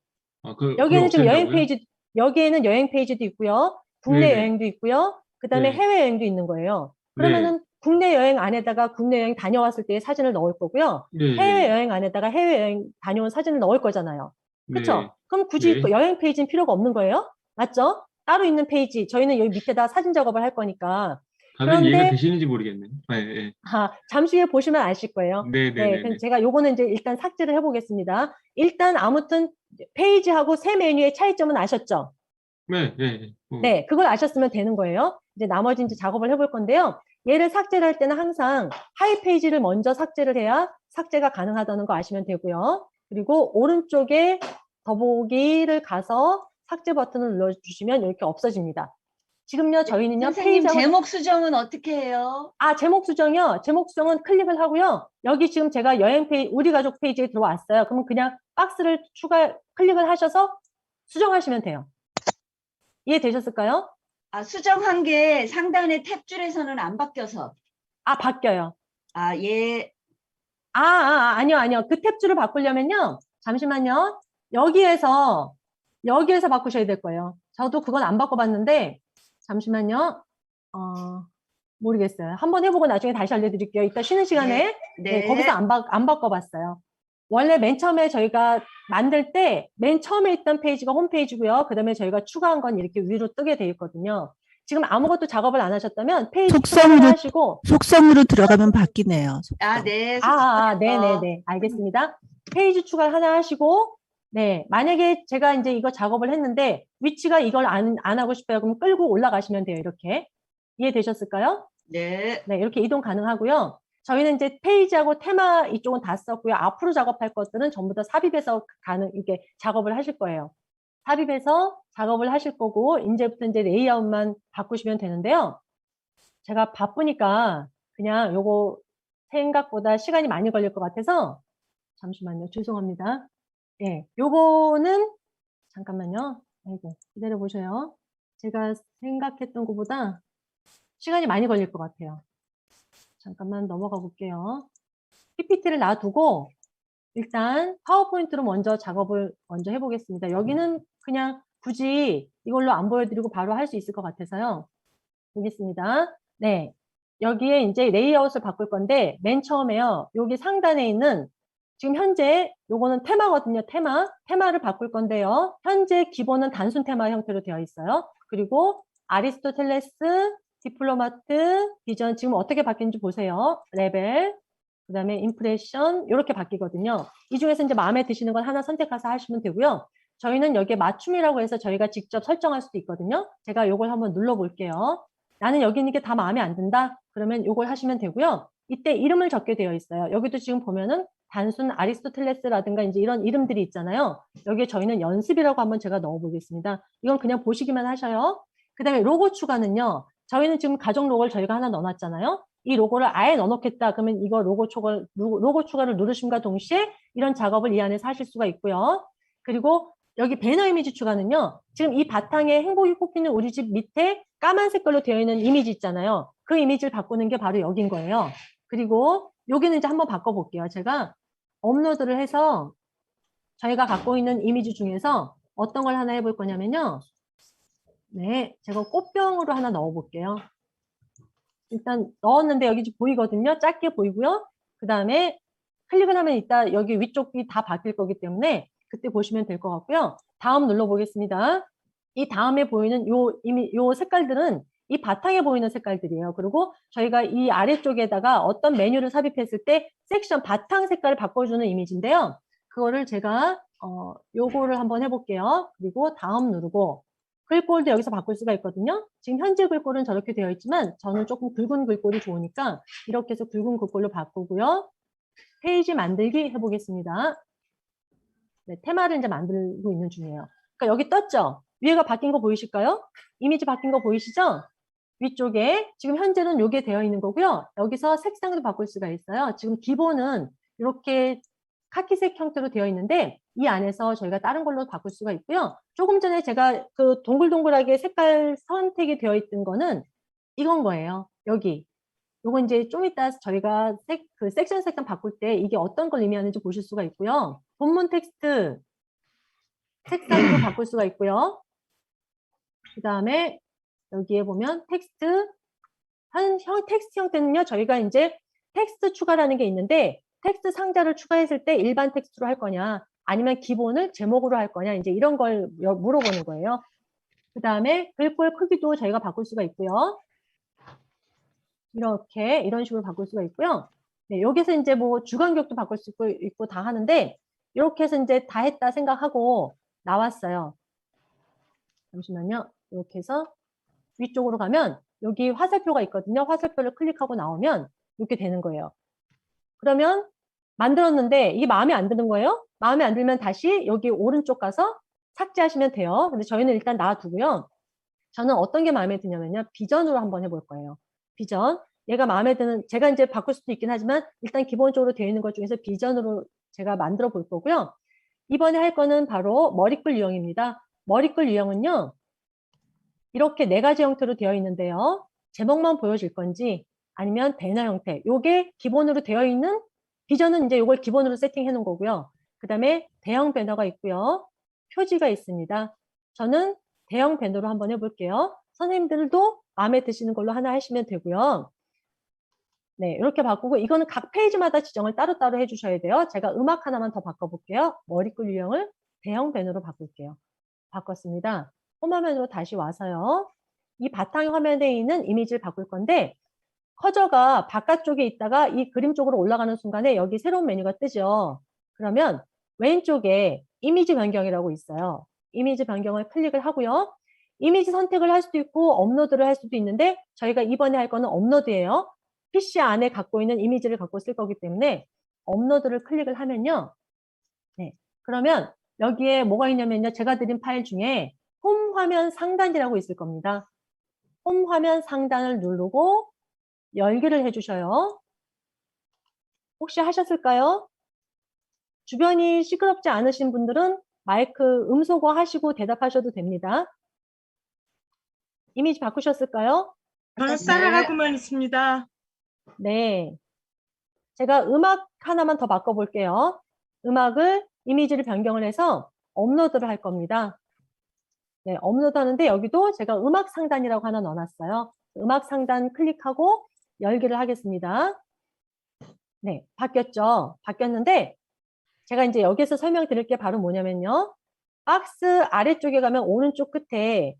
Speaker 7: 그걸
Speaker 1: 여기에는 지금 여행
Speaker 7: 없앤다고요?
Speaker 1: 페이지, 여기에는 여행 페이지도 있고요. 국내
Speaker 7: 네네.
Speaker 1: 여행도 있고요. 그 다음에
Speaker 7: 네.
Speaker 1: 해외여행도 있는 거예요.
Speaker 7: 네.
Speaker 1: 그러면은 국내 여행 안에다가 국내 여행 다녀왔을 때의 사진을 넣을 거고요.
Speaker 7: 네.
Speaker 1: 해외여행 안에다가 해외여행 다녀온 사진을 넣을 거잖아요. 그렇죠?
Speaker 7: 네.
Speaker 1: 그럼 굳이
Speaker 7: 네.
Speaker 1: 여행 페이지는 필요가 없는 거예요. 맞죠? 따로 있는 페이지, 저희는 여기 밑에다 사진 작업을 할 거니까.
Speaker 7: 다들 이해가
Speaker 1: 그런데
Speaker 7: 되시는지 모르겠네요. 네.
Speaker 1: 잠시 후에 보시면 아실 거예요.
Speaker 7: 네.
Speaker 1: 네, 그럼 제가 요거는 이제 일단 삭제를 해보겠습니다. 일단 아무튼 페이지하고 새 메뉴의 차이점은 아셨죠?
Speaker 7: 네.
Speaker 1: 네, 그걸 아셨으면 되는 거예요. 이제 나머지 이제 작업을 해볼 건데요. 얘를 삭제를 할 때는 항상 하이 페이지를 먼저 삭제를 해야 삭제가 가능하다는 거 아시면 되고요. 그리고 오른쪽에 더보기를 가서 삭제 버튼을 눌러주시면 이렇게 없어집니다. 지금요, 저희는요,
Speaker 3: 선생님
Speaker 1: 페이지하고
Speaker 3: 제목 수정은 어떻게 해요?
Speaker 1: 제목 수정이요. 제목 수정은 클릭을 하고요. 여기 지금 제가 여행 페이지, 우리 가족 페이지에 들어왔어요. 그러면 그냥 박스를 클릭을 하셔서 수정하시면 돼요. 이해되셨을까요?
Speaker 3: 수정한 게 상단의 탭줄에서는 안 바뀌어서.
Speaker 1: 바뀌어요.
Speaker 3: 예.
Speaker 1: 아니요. 그 탭줄을 바꾸려면요. 잠시만요. 여기에서 바꾸셔야 될 거예요. 저도 그건 안 바꿔봤는데, 잠시만요. 모르겠어요. 한번 해보고 나중에 다시 알려드릴게요. 이따 쉬는 시간에.
Speaker 3: 네.
Speaker 1: 거기서 안 바꿔봤어요. 원래 맨 처음에 저희가 만들 때 맨 처음에 있던 페이지가 홈페이지고요. 그 다음에 저희가 추가한 건 이렇게 위로 뜨게 돼 있거든요. 지금 아무것도 작업을 안 하셨다면 페이지 하시고
Speaker 8: 속성으로 들어가면 바뀌네요. 속성.
Speaker 3: 네.
Speaker 1: 네네네. 알겠습니다. 페이지 추가를 하나 하시고, 네. 만약에 제가 이제 이거 작업을 했는데 위치가 이걸 안 하고 싶어요. 그럼 끌고 올라가시면 돼요. 이렇게. 이해되셨을까요?
Speaker 3: 네.
Speaker 1: 네. 이렇게 이동 가능하고요. 저희는 이제 페이지하고 테마 이쪽은 다 썼고요. 앞으로 작업할 것들은 전부 다 삽입해서 이게 작업을 하실 거예요. 삽입해서 작업을 하실 거고, 이제부터 이제 레이아웃만 바꾸시면 되는데요. 제가 바쁘니까 그냥 요거 생각보다 시간이 많이 걸릴 것 같아서, 잠시만요. 죄송합니다. 예, 요거는, 잠깐만요. 아이고, 기다려 보셔요. 제가 생각했던 것보다 시간이 많이 걸릴 것 같아요. 잠깐만 넘어가 볼게요. PPT를 놔두고 일단 파워포인트로 먼저 작업을 먼저 해보겠습니다. 여기는 그냥 굳이 이걸로 안 보여드리고 바로 할 수 있을 것 같아서요. 보겠습니다. 네. 여기에 이제 레이아웃을 바꿀 건데 맨 처음에요. 여기 상단에 있는 지금 현재 요거는 테마거든요. 테마를 바꿀 건데요. 현재 기본은 단순 테마 형태로 되어 있어요. 그리고 아리스토텔레스, 디플로마트, 비전 지금 어떻게 바뀌는지 보세요. 레벨, 그다음에 임프레션 이렇게 바뀌거든요. 이 중에서 이제 마음에 드시는 건 하나 선택해서 하시면 되고요. 저희는 여기에 맞춤이라고 해서 저희가 직접 설정할 수도 있거든요. 제가 요걸 한번 눌러 볼게요. 나는 여기 있는 게 다 마음에 안 든다? 그러면 요걸 하시면 되고요. 이때 이름을 적게 되어 있어요. 여기도 지금 보면은 단순 아리스토텔레스라든가 이제 이런 이름들이 있잖아요. 여기에 저희는 연습이라고 한번 제가 넣어 보겠습니다. 이건 그냥 보시기만 하셔요. 그다음에 로고 추가는요. 저희는 지금 가정 로고를 저희가 하나 넣어놨잖아요. 이 로고를 아예 넣어놓겠다. 그러면 이거 로고 추가를 누르심과 동시에 이런 작업을 이 안에서 하실 수가 있고요. 그리고 여기 배너 이미지 추가는요. 지금 이 바탕에 행복이 꽃피는 우리 집 밑에 까만 색깔로 되어 있는 이미지 있잖아요. 그 이미지를 바꾸는 게 바로 여긴 거예요. 그리고 여기는 이제 한번 바꿔볼게요. 제가 업로드를 해서 저희가 갖고 있는 이미지 중에서 어떤 걸 하나 해볼 거냐면요. 네, 제가 꽃병으로 하나 넣어볼게요. 일단 넣었는데 여기 보이거든요. 작게 보이고요. 그 다음에 클릭을 하면 이따 여기 위쪽이 다 바뀔 거기 때문에 그때 보시면 될 것 같고요. 다음 눌러보겠습니다. 이 다음에 보이는 요 색깔들은 이 바탕에 보이는 색깔들이에요. 그리고 저희가 이 아래쪽에다가 어떤 메뉴를 삽입했을 때 섹션 바탕 색깔을 바꿔주는 이미지인데요. 그거를 제가 요거를 한번 해볼게요. 그리고 다음 누르고 글꼴도 여기서 바꿀 수가 있거든요. 지금 현재 글꼴은 저렇게 되어 있지만 저는 조금 굵은 글꼴이 좋으니까 이렇게 해서 굵은 글꼴로 바꾸고요. 페이지 만들기 해보겠습니다. 네, 테마를 이제 만들고 있는 중이에요. 그러니까 여기 떴죠? 위에가 바뀐 거 보이실까요? 이미지 바뀐 거 보이시죠? 위쪽에 지금 현재는 이게 되어 있는 거고요. 여기서 색상도 바꿀 수가 있어요. 지금 기본은 이렇게 카키색 형태로 되어 있는데 이 안에서 저희가 다른 걸로 바꿀 수가 있고요. 조금 전에 제가 그 동글동글하게 색깔 선택이 되어 있던 거는 이건 거예요. 여기. 요건 이제 좀 이따 저희가 그 섹션 색상 바꿀 때 이게 어떤 걸 의미하는지 보실 수가 있고요. 본문 텍스트 색상도 바꿀 수가 있고요. 그 다음에 여기에 보면 텍스트 텍스트 형태는요. 저희가 이제 텍스트 추가라는 게 있는데 텍스트 상자를 추가했을 때 일반 텍스트로 할 거냐 아니면 기본을 제목으로 할 거냐 이제 이런 걸 물어보는 거예요. 그 다음에 글꼴 크기도 저희가 바꿀 수가 있고요. 이렇게 이런 식으로 바꿀 수가 있고요. 네, 여기서 이제 뭐 주간격도 바꿀 수 있고 다 하는데 이렇게 해서 이제 다 했다 생각하고 나왔어요. 잠시만요. 이렇게 해서 위쪽으로 가면 여기 화살표가 있거든요. 화살표를 클릭하고 나오면 이렇게 되는 거예요. 그러면 만들었는데 이게 마음에 안 드는 거예요. 마음에 안 들면 다시 여기 오른쪽 가서 삭제하시면 돼요. 근데 저희는 일단 놔두고요. 저는 어떤 게 마음에 드냐면요. 비전으로 한번 해볼 거예요. 비전. 얘가 마음에 드는, 제가 이제 바꿀 수도 있긴 하지만 일단 기본적으로 되어 있는 것 중에서 비전으로 제가 만들어 볼 거고요. 이번에 할 거는 바로 머리글 유형입니다. 머리글 유형은요. 이렇게 4가지 형태로 되어 있는데요. 제목만 보여줄 건지 아니면 배너 형태. 요게 기본으로 되어 있는 비전은 이제 요걸 기본으로 세팅해 놓은 거고요. 그 다음에 대형 배너가 있고요. 표지가 있습니다. 저는 대형 배너로 한번 해볼게요. 선생님들도 마음에 드시는 걸로 하나 하시면 되고요. 네, 이렇게 바꾸고 이거는 각 페이지마다 지정을 따로따로 해주셔야 돼요. 제가 음악 하나만 더 바꿔볼게요. 머리글 유형을 대형 배너로 바꿀게요. 바꿨습니다. 홈화면으로 다시 와서요. 이 바탕 화면에 있는 이미지를 바꿀 건데 커저가 바깥쪽에 있다가 이 그림 쪽으로 올라가는 순간에 여기 새로운 메뉴가 뜨죠. 그러면 왼쪽에 이미지 변경이라고 있어요. 이미지 변경을 클릭을 하고요. 이미지 선택을 할 수도 있고 업로드를 할 수도 있는데 저희가 이번에 할 거는 업로드예요. PC 안에 갖고 있는 이미지를 갖고 쓸 거기 때문에 업로드를 클릭을 하면요. 네. 그러면 여기에 뭐가 있냐면요. 제가 드린 파일 중에 홈 화면 상단이라고 있을 겁니다. 홈 화면 상단을 누르고 열기를 해주셔요. 혹시 하셨을까요? 주변이 시끄럽지 않으신 분들은 마이크 음소거 하시고 대답하셔도 됩니다. 이미지 바꾸셨을까요?
Speaker 6: 저는 사랑하고만 있습니다.
Speaker 1: 네. 제가 음악 하나만 더 바꿔볼게요. 음악을 이미지를 변경을 해서 업로드를 할 겁니다. 네, 업로드 하는데 여기도 제가 음악 상단이라고 하나 넣어놨어요. 음악 상단 클릭하고 열기를 하겠습니다. 네, 바뀌었죠? 바뀌었는데 제가 이제 여기서 설명드릴 게 바로 뭐냐면요. 박스 아래쪽에 가면 오른쪽 끝에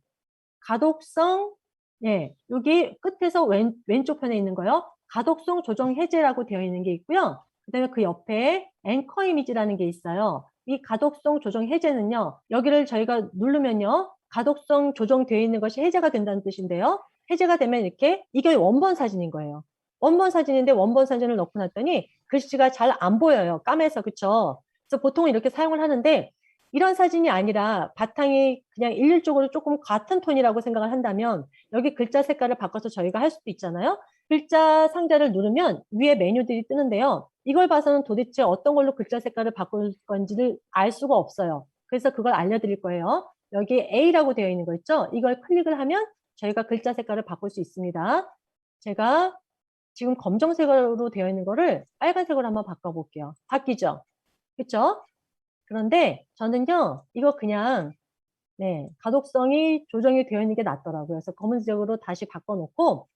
Speaker 1: 가독성, 네, 여기 끝에서 왼쪽 편에 있는 거요. 가독성 조정 해제라고 되어 있는 게 있고요. 그다음에 그 옆에 앵커 이미지라는 게 있어요. 이 가독성 조정 해제는요. 여기를 저희가 누르면요. 가독성 조정되어 있는 것이 해제가 된다는 뜻인데요. 해제가 되면 이렇게 이게 원본 사진인 거예요. 원본 사진인데 원본 사진을 넣고 났더니 글씨가 잘 안 보여요. 까매서. 그쵸? 그래서 보통 이렇게 사용을 하는데 이런 사진이 아니라 바탕이 그냥 일률적으로 조금 같은 톤이라고 생각을 한다면 여기 글자 색깔을 바꿔서 저희가 할 수도 있잖아요. 글자 상자를 누르면 위에 메뉴들이 뜨는데요. 이걸 봐서는 도대체 어떤 걸로 글자 색깔을 바꿀 건지를 알 수가 없어요. 그래서 그걸 알려드릴 거예요. 여기 A라고 되어 있는 거 있죠? 이걸 클릭을 하면 저희가 글자 색깔을 바꿀 수 있습니다. 제가 지금 검정색으로 되어 있는 거를 빨간색으로 한번 바꿔볼게요. 바뀌죠? 그렇죠? 그런데 저는요, 이거 그냥 네, 가독성이 조정이 되어 있는 게 낫더라고요. 그래서 검은색으로 다시 바꿔놓고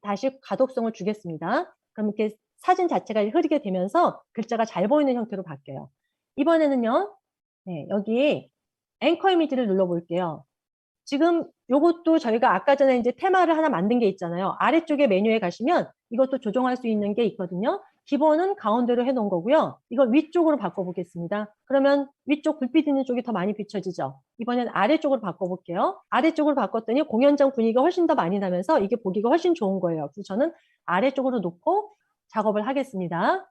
Speaker 1: 다시 가독성을 주겠습니다. 그럼 이렇게 사진 자체가 흐리게 되면서 글자가 잘 보이는 형태로 바뀌어요. 이번에는요, 네, 여기 앵커 이미지를 눌러볼게요. 지금 요것도 저희가 아까 전에 이제 테마를 하나 만든 게 있잖아요. 아래쪽에 메뉴에 가시면 이것도 조정할 수 있는 게 있거든요. 기본은 가운데로 해놓은 거고요. 이걸 위쪽으로 바꿔보겠습니다. 그러면 위쪽 불빛 있는 쪽이 더 많이 비춰지죠. 이번엔 아래쪽으로 바꿔볼게요. 아래쪽으로 바꿨더니 공연장 분위기가 훨씬 더 많이 나면서 이게 보기가 훨씬 좋은 거예요. 그래서 저는 아래쪽으로 놓고 작업을 하겠습니다.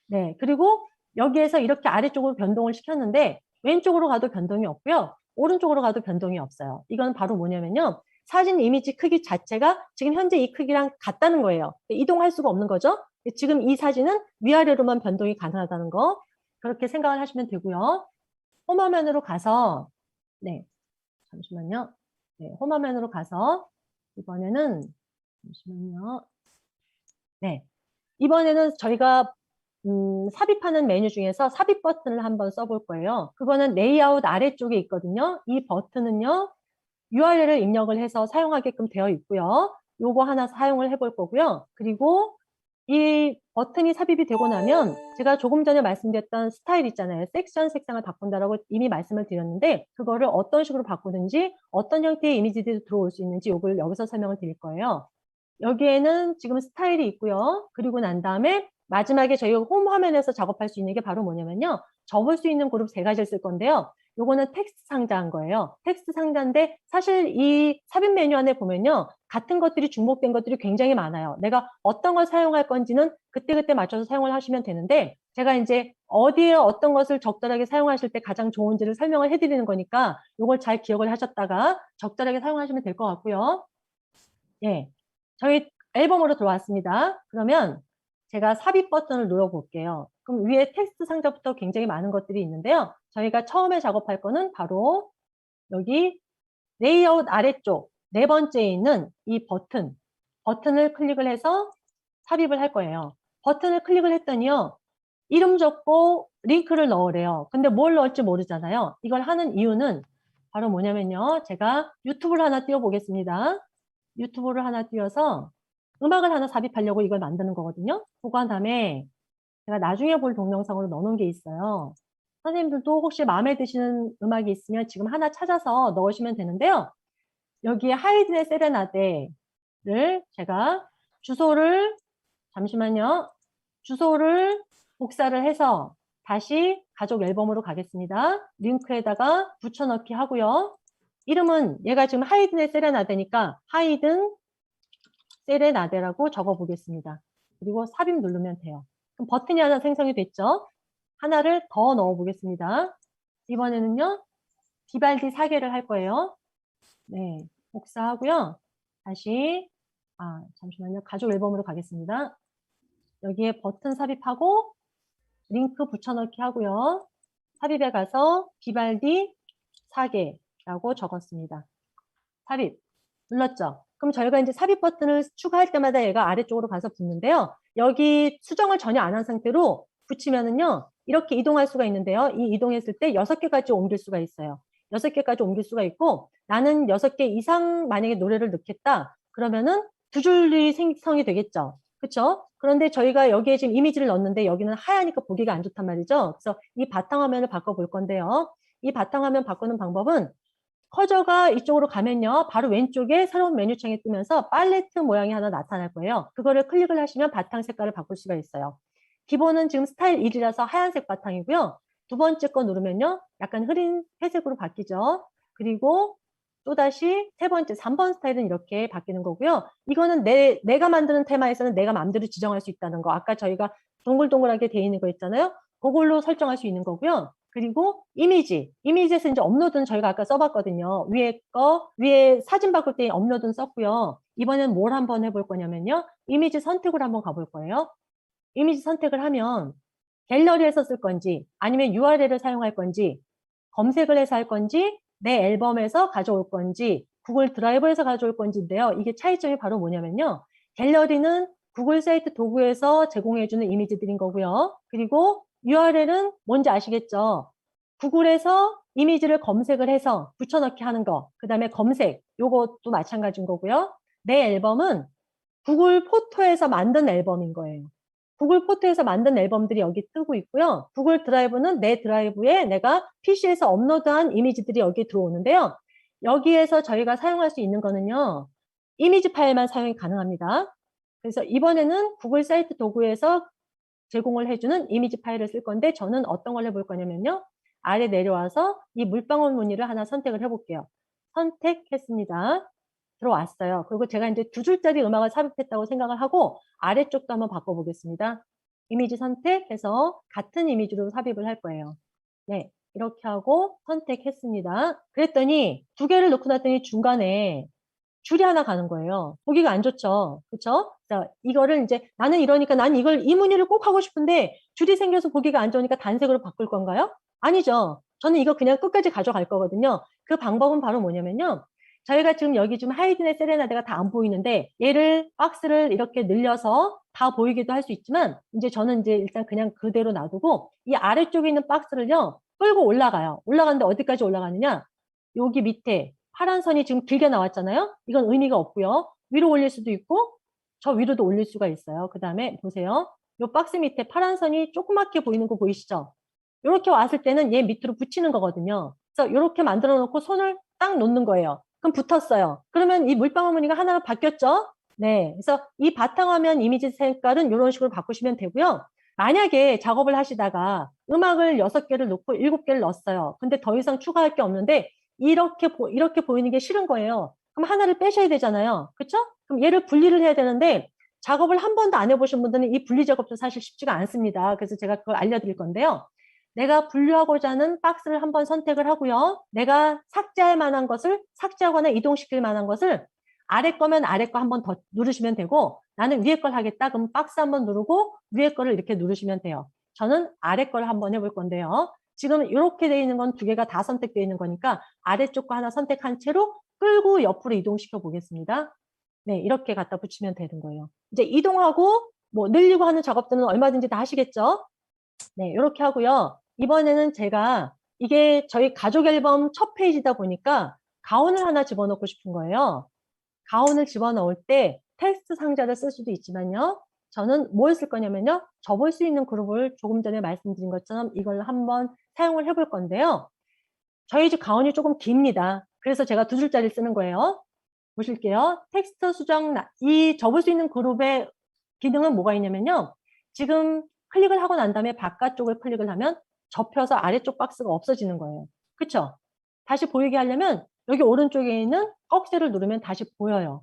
Speaker 1: 네, 그리고 여기에서 이렇게 아래쪽으로 변동을 시켰는데 왼쪽으로 가도 변동이 없고요. 오른쪽으로 가도 변동이 없어요. 이건 바로 뭐냐면요. 사진 이미지 크기 자체가 지금 현재 이 크기랑 같다는 거예요. 이동할 수가 없는 거죠. 지금 이 사진은 위아래로만 변동이 가능하다는 거. 그렇게 생각을 하시면 되고요. 홈화면으로 가서 네, 잠시만요. 네, 홈화면으로 가서 이번에는 잠시만요. 네, 이번에는 저희가 삽입하는 메뉴 중에서 삽입 버튼을 한번 써볼 거예요. 그거는 레이아웃 아래쪽에 있거든요. 이 버튼은요. URL을 입력을 해서 사용하게끔 되어 있고요. 요거 하나 사용을 해볼 거고요. 그리고 이 버튼이 삽입이 되고 나면 제가 조금 전에 말씀드렸던 스타일 있잖아요. 섹션 색상을 바꾼다라고 이미 말씀을 드렸는데 그거를 어떤 식으로 바꾸든지 어떤 형태의 이미지들이 들어올 수 있는지 요걸 여기서 설명을 드릴 거예요. 여기에는 지금 스타일이 있고요. 그리고 난 다음에 마지막에 저희가 홈 화면에서 작업할 수 있는 게 바로 뭐냐면요. 접을 수 있는 그룹 3가지를 쓸 건데요. 요거는 텍스트 상자인 거예요. 텍스트 상자인데 사실 이 삽입 메뉴 안에 보면요. 같은 것들이 중복된 것들이 굉장히 많아요. 내가 어떤 걸 사용할 건지는 그때그때 맞춰서 사용을 하시면 되는데 제가 이제 어디에 어떤 것을 적절하게 사용하실 때 가장 좋은지를 설명을 해드리는 거니까 요걸 잘 기억을 하셨다가 적절하게 사용하시면 될 것 같고요. 예, 저희 앨범으로 들어왔습니다. 그러면 제가 삽입 버튼을 눌러볼게요. 그럼 위에 텍스트 상자부터 굉장히 많은 것들이 있는데요. 저희가 처음에 작업할 거는 바로 여기 레이아웃 아래쪽 4번째에 있는 이 버튼을 클릭을 해서 삽입을 할 거예요. 버튼을 클릭을 했더니요. 이름 적고 링크를 넣으래요. 근데 뭘 넣을지 모르잖아요. 이걸 하는 이유는 바로 뭐냐면요. 제가 유튜브를 하나 띄워보겠습니다. 유튜브를 하나 띄워서 음악을 하나 삽입하려고 이걸 만드는 거거든요. 그거 한 다음에 제가 나중에 볼 동영상으로 넣어놓은 게 있어요. 선생님들도 혹시 마음에 드시는 음악이 있으면 지금 하나 찾아서 넣으시면 되는데요. 여기에 하이든의 세레나데를 제가 잠시만요. 주소를 복사를 해서 다시 가족 앨범으로 가겠습니다. 링크에다가 붙여넣기 하고요. 이름은 얘가 지금 하이든의 세레나데니까 하이든 세레나데라고 적어보겠습니다. 그리고 삽입 누르면 돼요. 그럼 버튼이 하나 생성이 됐죠? 하나를 더 넣어보겠습니다. 이번에는요. 비발디 사계를 할 거예요. 네, 복사하고요. 다시 잠시만요. 가족 앨범으로 가겠습니다. 여기에 버튼 삽입하고 링크 붙여넣기 하고요. 삽입에 가서 비발디 4개라고 적었습니다. 삽입 눌렀죠. 그럼 저희가 이제 삽입 버튼을 추가할 때마다 얘가 아래쪽으로 가서 붙는데요. 여기 수정을 전혀 안 한 상태로 붙이면은요, 이렇게 이동할 수가 있는데요. 이 이동했을 때 6개까지 옮길 수가 있어요. 6개까지 옮길 수가 있고, 나는 6개 이상 만약에 노래를 넣겠다. 그러면은 두 줄이 생성이 되겠죠. 그렇죠? 그런데 저희가 여기에 지금 이미지를 넣었는데 여기는 하얘니까 보기가 안 좋단 말이죠. 그래서 이 바탕화면을 바꿔볼 건데요. 이 바탕화면 바꾸는 방법은 커저가 이쪽으로 가면요. 바로 왼쪽에 새로운 메뉴창이 뜨면서 팔레트 모양이 하나 나타날 거예요. 그거를 클릭을 하시면 바탕 색깔을 바꿀 수가 있어요. 기본은 지금 스타일 1이라서 하얀색 바탕이고요. 두 번째 거 누르면요. 약간 흐린 회색으로 바뀌죠. 그리고 또다시 세 번째, 3번 스타일은 이렇게 바뀌는 거고요. 이거는 내가 만드는 테마에서는 내가 마음대로 지정할 수 있다는 거. 아까 저희가 동글동글하게 돼 있는 거 있잖아요. 그걸로 설정할 수 있는 거고요. 그리고 이미지에서 이제 업로드는 저희가 아까 써봤거든요. 위에 사진 바꿀 때 업로드는 썼고요. 이번엔 뭘 한번 해볼 거냐면요. 이미지 선택으로 한번 가볼 거예요. 이미지 선택을 하면 갤러리에서 쓸 건지 아니면 URL을 사용할 건지 검색을 해서 할 건지 내 앨범에서 가져올 건지 구글 드라이브에서 가져올 건지인데요. 이게 차이점이 바로 뭐냐면요. 갤러리는 구글 사이트 도구에서 제공해주는 이미지들인 거고요. 그리고 URL은 뭔지 아시겠죠? 구글에서 이미지를 검색을 해서 붙여넣기 하는 거. 그 다음에 검색, 요것도 마찬가지인 거고요. 내 앨범은 구글 포토에서 만든 앨범인 거예요. 구글 포토에서 만든 앨범들이 여기 뜨고 있고요. 구글 드라이브는 내 드라이브에 내가 PC에서 업로드한 이미지들이 여기 들어오는데요. 여기에서 저희가 사용할 수 있는 거는요. 이미지 파일만 사용이 가능합니다. 그래서 이번에는 구글 사이트 도구에서 제공을 해주는 이미지 파일을 쓸 건데 저는 어떤 걸 해볼 거냐면요. 아래 내려와서 이 물방울 무늬를 하나 선택을 해볼게요. 선택했습니다. 들어왔어요. 그리고 제가 이제 두 줄짜리 음악을 삽입했다고 생각을 하고 아래쪽도 한번 바꿔보겠습니다. 이미지 선택해서 같은 이미지로 삽입을 할 거예요. 네, 이렇게 하고 선택했습니다. 그랬더니 두 개를 넣고 났더니 중간에 줄이 하나 가는 거예요. 보기가 안 좋죠. 그렇죠? 자, 이거를 이제 나는 이러니까 난 이 무늬를 꼭 하고 싶은데 줄이 생겨서 보기가 안 좋으니까 단색으로 바꿀 건가요? 아니죠. 저는 이거 그냥 끝까지 가져갈 거거든요. 그 방법은 바로 뭐냐면요. 저희가 지금 여기 좀 하이든의 세레나데가 다 안 보이는데 얘를 박스를 이렇게 늘려서 다 보이기도 할 수 있지만 이제 저는 이제 일단 그냥 그대로 놔두고 이 아래쪽에 있는 박스를요. 끌고 올라가요. 올라가는데 어디까지 올라가느냐? 여기 밑에 파란 선이 지금 길게 나왔잖아요. 이건 의미가 없고요. 위로 올릴 수도 있고 저 위로도 올릴 수가 있어요. 그 다음에 보세요. 이 박스 밑에 파란 선이 조그맣게 보이는 거 보이시죠? 이렇게 왔을 때는 얘 밑으로 붙이는 거거든요. 그래서 이렇게 만들어 놓고 손을 딱 놓는 거예요. 그럼 붙었어요. 그러면 이 물방울 무늬가 하나로 바뀌었죠? 네. 그래서 이 바탕화면 이미지 색깔은 이런 식으로 바꾸시면 되고요. 만약에 작업을 하시다가 음악을 6개를 넣고 7개를 넣었어요. 근데 더 이상 추가할 게 없는데 이렇게 보이는 게 싫은 거예요. 그럼 하나를 빼셔야 되잖아요. 그렇죠? 그럼 얘를 분리를 해야 되는데 작업을 한 번도 안 해보신 분들은 이 분리 작업도 사실 쉽지가 않습니다. 그래서 제가 그걸 알려드릴 건데요. 내가 분류하고자 하는 박스를 한번 선택을 하고요. 내가 삭제할 만한 것을 삭제하거나 이동시킬 만한 것을 아래 거면 아래 거 한번 더 누르시면 되고 나는 위에 걸 하겠다. 그럼 박스 한번 누르고 위에 거를 이렇게 누르시면 돼요. 저는 아래 걸 한번 해볼 건데요. 지금 이렇게 되어 있는 건 두 개가 다 선택되어 있는 거니까 아래쪽 거 하나 선택한 채로 끌고 옆으로 이동시켜 보겠습니다. 네, 이렇게 갖다 붙이면 되는 거예요. 이제 이동하고 뭐 늘리고 하는 작업들은 얼마든지 다 하시겠죠? 네, 이렇게 하고요. 이번에는 제가 이게 저희 가족 앨범 첫 페이지다 보니까 가운을 하나 집어넣고 싶은 거예요. 가운을 집어넣을 때 텍스트 상자를 쓸 수도 있지만요. 저는 뭘 쓸 거냐면요. 접을 수 있는 그룹을 조금 전에 말씀드린 것처럼 이걸 한번 사용을 해볼 건데요. 저희 집 가운이 조금 깁니다. 그래서 제가 두 줄짜리 쓰는 거예요. 보실게요. 텍스트 수정, 이 접을 수 있는 그룹의 기능은 뭐가 있냐면요. 지금 클릭을 하고 난 다음에 바깥쪽을 클릭을 하면 접혀서 아래쪽 박스가 없어지는 거예요. 그쵸? 다시 보이게 하려면 여기 오른쪽에 있는 꺽쇠를 누르면 다시 보여요.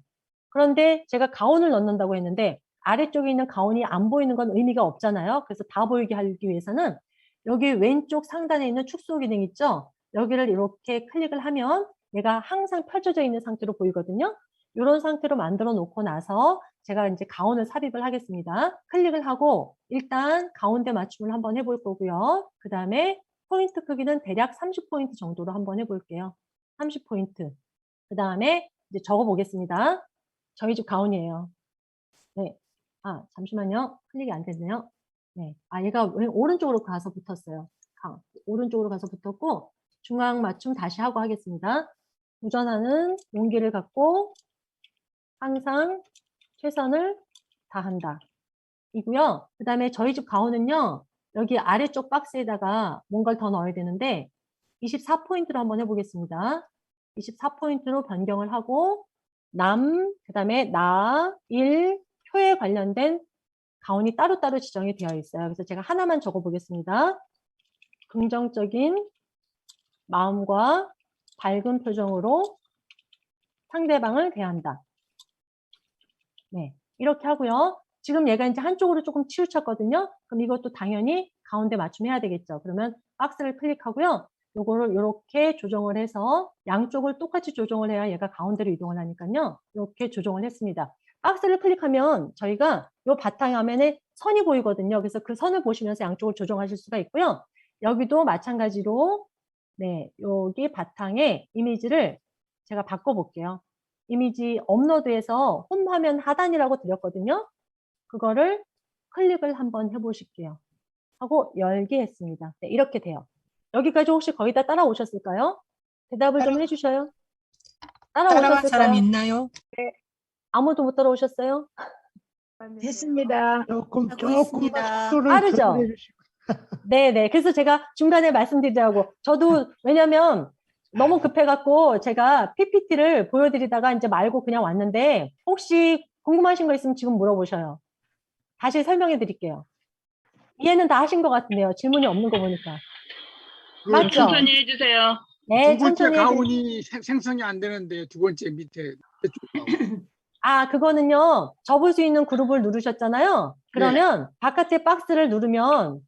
Speaker 1: 그런데 제가 가운을 넣는다고 했는데 아래쪽에 있는 가운이 안 보이는 건 의미가 없잖아요. 그래서 다 보이게 하기 위해서는 여기 왼쪽 상단에 있는 축소 기능 있죠? 여기를 이렇게 클릭을 하면 얘가 항상 펼쳐져 있는 상태로 보이거든요. 이런 상태로 만들어 놓고 나서 제가 이제 가운을 삽입을 하겠습니다. 클릭을 하고 일단 가운데 맞춤을 한번 해볼 거고요. 그 다음에 포인트 크기는 대략 30포인트 정도로 한번 해볼게요. 30포인트. 그 다음에 이제 적어보겠습니다. 저희 집 가온이에요. 네. 아, 잠시만요. 클릭이 안 됐네요. 네. 아, 얘가 왜 오른쪽으로 가서 붙었어요. 오른쪽으로 가서 붙었고, 중앙 맞춤 다시 하고 하겠습니다. 도전하는 용기를 갖고 항상 최선을 다한다. 이고요. 그 다음에 저희 집 가온은요. 여기 아래쪽 박스에다가 뭔가를 더 넣어야 되는데 24포인트로 한번 해보겠습니다. 24포인트로 변경을 하고 그 다음에 나, 일, 표에 관련된 가온이 따로따로 지정이 되어 있어요. 그래서 제가 하나만 적어보겠습니다. 긍정적인 마음과 밝은 표정으로 상대방을 대한다. 네, 이렇게 하고요. 지금 얘가 이제 한쪽으로 조금 치우쳤거든요. 그럼 이것도 당연히 가운데 맞춤해야 되겠죠. 그러면 박스를 클릭하고요. 요거를 이렇게 조정을 해서 양쪽을 똑같이 조정을 해야 얘가 가운데로 이동을 하니까요. 이렇게 조정을 했습니다. 박스를 클릭하면 저희가 요 바탕 화면에 선이 보이거든요. 그래서 그 선을 보시면서 양쪽을 조정하실 수가 있고요. 여기도 마찬가지로 네, 여기 바탕에 이미지를 제가 바꿔볼게요. 이미지 업로드해서 홈 화면 하단이라고 드렸거든요. 그거를 클릭을 한번 해보실게요. 하고 열기 했습니다. 네, 이렇게 돼요. 여기까지 혹시 거의 다 따라오셨을까요? 대답을 좀 해주셔요.
Speaker 8: 따라간 사람
Speaker 1: 따라오셨을까요?
Speaker 8: 있나요?
Speaker 1: 아무도 못 따라오셨어요?
Speaker 6: 됐습니다.
Speaker 2: 조금만
Speaker 8: 있습니다.
Speaker 2: 속도를
Speaker 1: 빠르죠?
Speaker 2: 조절해 주시고.
Speaker 1: 네네. 그래서 제가 중간에 말씀드리자고 저도 왜냐면 너무 급해갖고 제가 PPT를 보여드리다가 이제 말고 그냥 왔는데 혹시 궁금하신 거 있으면 지금 물어보셔요. 다시 설명해 드릴게요. 이해는 다 하신 것 같은데요. 질문이 없는 거 보니까. 맞죠?
Speaker 4: 천천히 해주세요.
Speaker 1: 네,
Speaker 9: 두 번째
Speaker 1: 천천히 해드릴게요.
Speaker 9: 가온이 생성이 안 되는데 두 번째 밑에
Speaker 1: 아, 그거는요. 접을 수 있는 그룹을 누르셨잖아요. 그러면 바깥에 박스를 누르면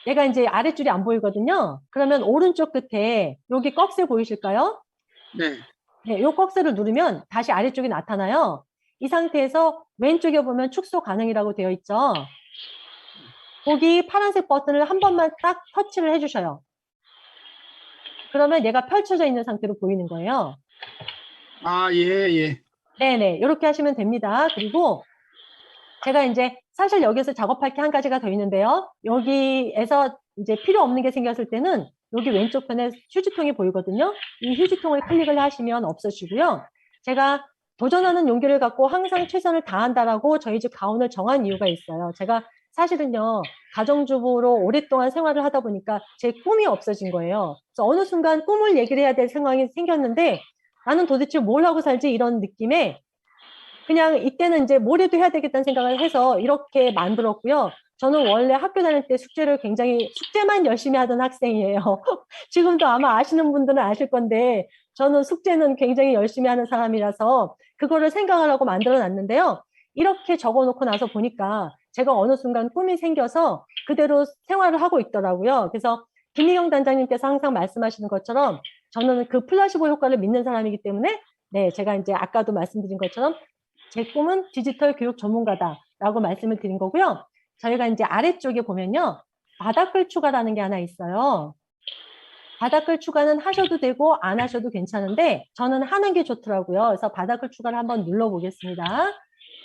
Speaker 1: 얘가 이제 아랫줄이 안 보이거든요. 그러면 오른쪽 끝에 여기 꺽쇠 보이실까요?
Speaker 9: 네.
Speaker 1: 네, 요 꺽쇠를 누르면 다시 아래쪽이 나타나요. 이 상태에서 왼쪽에 보면 축소 가능이라고 되어 있죠. 거기 파란색 버튼을 한 번만 딱 터치를 해주셔요. 그러면 얘가 펼쳐져 있는 상태로 보이는 거예요.
Speaker 9: 아, 예.
Speaker 1: 네네, 이렇게 하시면 됩니다. 그리고 제가 이제 사실 여기서 작업할 게 한 가지가 더 있는데요. 여기에서 이제 필요 없는 게 생겼을 때는 여기 왼쪽 편에 휴지통이 보이거든요. 이 휴지통을 클릭을 하시면 없어지고요. 제가 도전하는 용기를 갖고 항상 최선을 다한다라고 저희 집 가온을 정한 이유가 있어요. 제가 사실은요, 가정주부로 오랫동안 생활을 하다 보니까 제 꿈이 없어진 거예요. 그래서 어느 순간 꿈을 얘기를 해야 될 상황이 생겼는데 나는 도대체 뭘 하고 살지 이런 느낌에 그냥 이때는 이제 뭐라도 해야 되겠다는 생각을 해서 이렇게 만들었고요. 저는 원래 학교 다닐 때 숙제만 열심히 하던 학생이에요. 지금도 아마 아시는 분들은 아실 건데 저는 숙제는 굉장히 열심히 하는 사람이라서 그거를 생각을 하고 만들어 놨는데요. 이렇게 적어 놓고 나서 보니까 제가 어느 순간 꿈이 생겨서 그대로 생활을 하고 있더라고요. 그래서 김희경 단장님께서 항상 말씀하시는 것처럼 저는 그 플라시보 효과를 믿는 사람이기 때문에 네, 제가 이제 아까도 말씀드린 것처럼 제 꿈은 디지털 교육 전문가다라고 말씀을 드린 거고요. 저희가 이제 아래쪽에 보면요. 바닥글 추가라는 게 하나 있어요. 바닥글 추가는 하셔도 되고 안 하셔도 괜찮은데 저는 하는 게 좋더라고요. 그래서 바닥글 추가를 한번 눌러보겠습니다.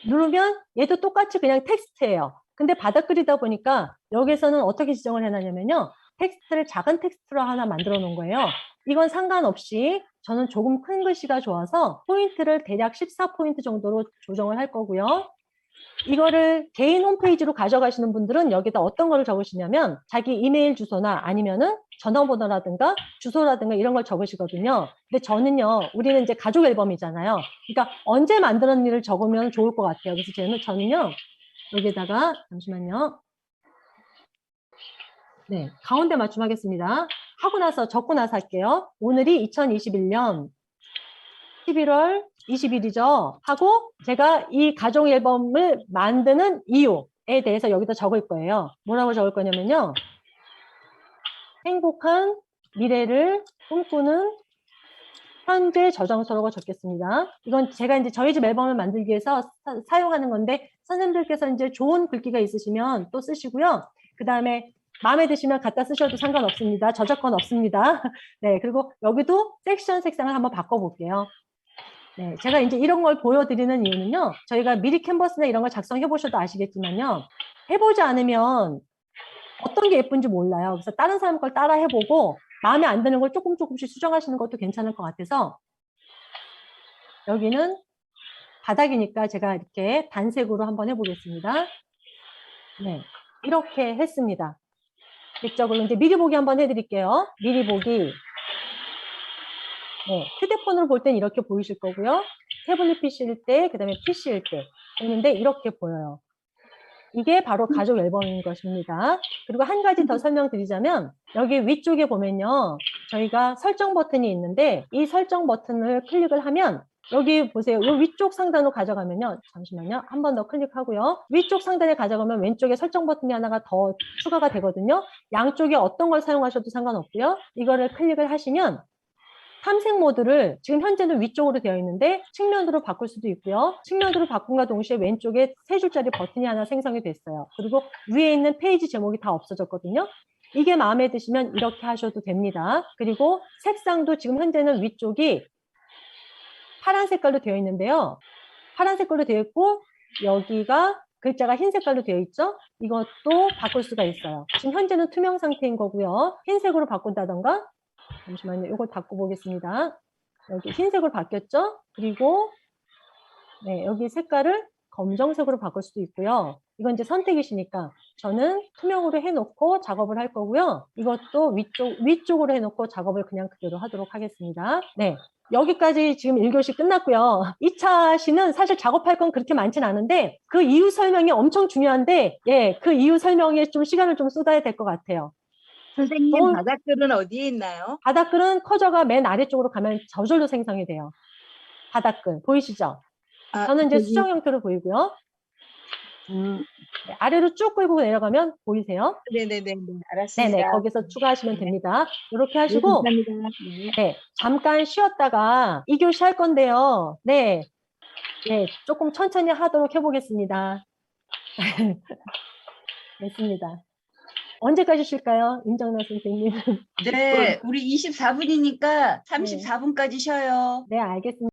Speaker 1: 누르면 얘도 똑같이 그냥 텍스트예요. 근데 바닥글이다 보니까 여기서는 어떻게 지정을 해놨냐면요. 텍스트를 작은 텍스트로 하나 만들어 놓은 거예요. 이건 상관없이 저는 조금 큰 글씨가 좋아서 포인트를 대략 14포인트 정도로 조정을 할 거고요. 이거를 개인 홈페이지로 가져가시는 분들은 여기다 어떤 거를 적으시냐면 자기 이메일 주소나 아니면은 전화번호라든가 주소라든가 이런 걸 적으시거든요. 근데 저는요, 우리는 이제 가족 앨범이잖아요. 그러니까 언제 만들었는지를 적으면 좋을 것 같아요. 그래서 저는요, 여기다가 잠시만요. 네, 가운데 맞춤하겠습니다. 하고 나서 적고 나서 할게요. 오늘이 2021년 11월 20일이죠. 하고 제가 이 가족 앨범을 만드는 이유에 대해서 여기다 적을 거예요. 뭐라고 적을 거냐면요. 행복한 미래를 꿈꾸는 현재 저장소라고 적겠습니다. 이건 제가 이제 저희 집 앨범을 만들기 위해서 사용하는 건데 선생님들께서 이제 좋은 글귀가 있으시면 또 쓰시고요. 그 다음에 마음에 드시면 갖다 쓰셔도 상관없습니다. 저작권 없습니다. 네, 그리고 여기도 섹션 색상을 한번 바꿔볼게요. 네, 제가 이제 이런 걸 보여드리는 이유는요. 저희가 미리 캔버스나 이런 걸 작성해 보셔도 아시겠지만요. 해보지 않으면 어떤 게 예쁜지 몰라요. 그래서 다른 사람 걸 따라 해보고 마음에 안 드는 걸 조금씩 수정하시는 것도 괜찮을 것 같아서 여기는 바닥이니까 제가 이렇게 단색으로 한번 해보겠습니다. 네, 이렇게 했습니다. 이쪽으로 이제 미리 보기 한번 해드릴게요. 미리 보기. 네, 휴대폰으로 볼 땐 이렇게 보이실 거고요. 태블릿 PC일 때, 그 다음에 PC일 때 있는데 이렇게 보여요. 이게 바로 가족 앨범인 것입니다. 그리고 한 가지 더 설명드리자면 여기 위쪽에 보면요. 저희가 설정 버튼이 있는데 이 설정 버튼을 클릭을 하면 여기 보세요. 이 위쪽 상단으로 가져가면요. 잠시만요. 한 번 더 클릭하고요. 위쪽 상단에 가져가면 왼쪽에 설정 버튼이 하나가 더 추가가 되거든요. 양쪽에 어떤 걸 사용하셔도 상관없고요. 이거를 클릭을 하시면 탐색 모드를 지금 현재는 위쪽으로 되어 있는데 측면으로 바꿀 수도 있고요. 측면으로 바꾼과 동시에 왼쪽에 3줄짜리 버튼이 하나 생성이 됐어요. 그리고 위에 있는 페이지 제목이 다 없어졌거든요. 이게 마음에 드시면 이렇게 하셔도 됩니다. 그리고 색상도 지금 현재는 위쪽이 파란 색깔로 되어 있는데요. 파란 색깔로 되어 있고 여기가 글자가 흰 색깔로 되어 있죠. 이것도 바꿀 수가 있어요. 지금 현재는 투명 상태인 거고요. 흰색으로 바꾼다던가 잠시만요. 이걸 닫고 보겠습니다. 여기 흰색으로 바뀌었죠? 그리고 네, 여기 색깔을 검정색으로 바꿀 수도 있고요. 이건 이제 선택이시니까 저는 투명으로 해놓고 작업을 할 거고요. 이것도 위쪽으로 해놓고 작업을 그냥 그대로 하도록 하겠습니다. 네. 여기까지 지금 1교시 끝났고요. 2차 시는 사실 작업할 건 그렇게 많진 않은데 그 이유 설명이 엄청 중요한데 예, 그 이유 설명에 좀 시간을 좀 쏟아야 될 것 같아요.
Speaker 8: 선생님, 바닥글은 어디에 있나요?
Speaker 1: 바닥글은 커저가 맨 아래쪽으로 가면 저절로 생성이 돼요. 바닥글 보이시죠?
Speaker 8: 아,
Speaker 1: 저는 이제
Speaker 8: 저기-
Speaker 1: 수정 형태로 보이고요. 네, 아래로 쭉 끌고 내려가면 보이세요?
Speaker 8: 네네네, 알았습니다.
Speaker 1: 네네, 거기서 추가하시면 됩니다. 이렇게
Speaker 8: 네,
Speaker 1: 하시고
Speaker 8: 감사합니다. 네.
Speaker 1: 네, 잠깐 쉬었다가 2교시 할 건데요. 네, 네, 조금 천천히 하도록 해보겠습니다. 됐습니다. 언제까지 쉴까요? 임정나 선생님.
Speaker 3: 네, 우리 24분이니까 34분까지 쉬어요.
Speaker 1: 네, 알겠습니다.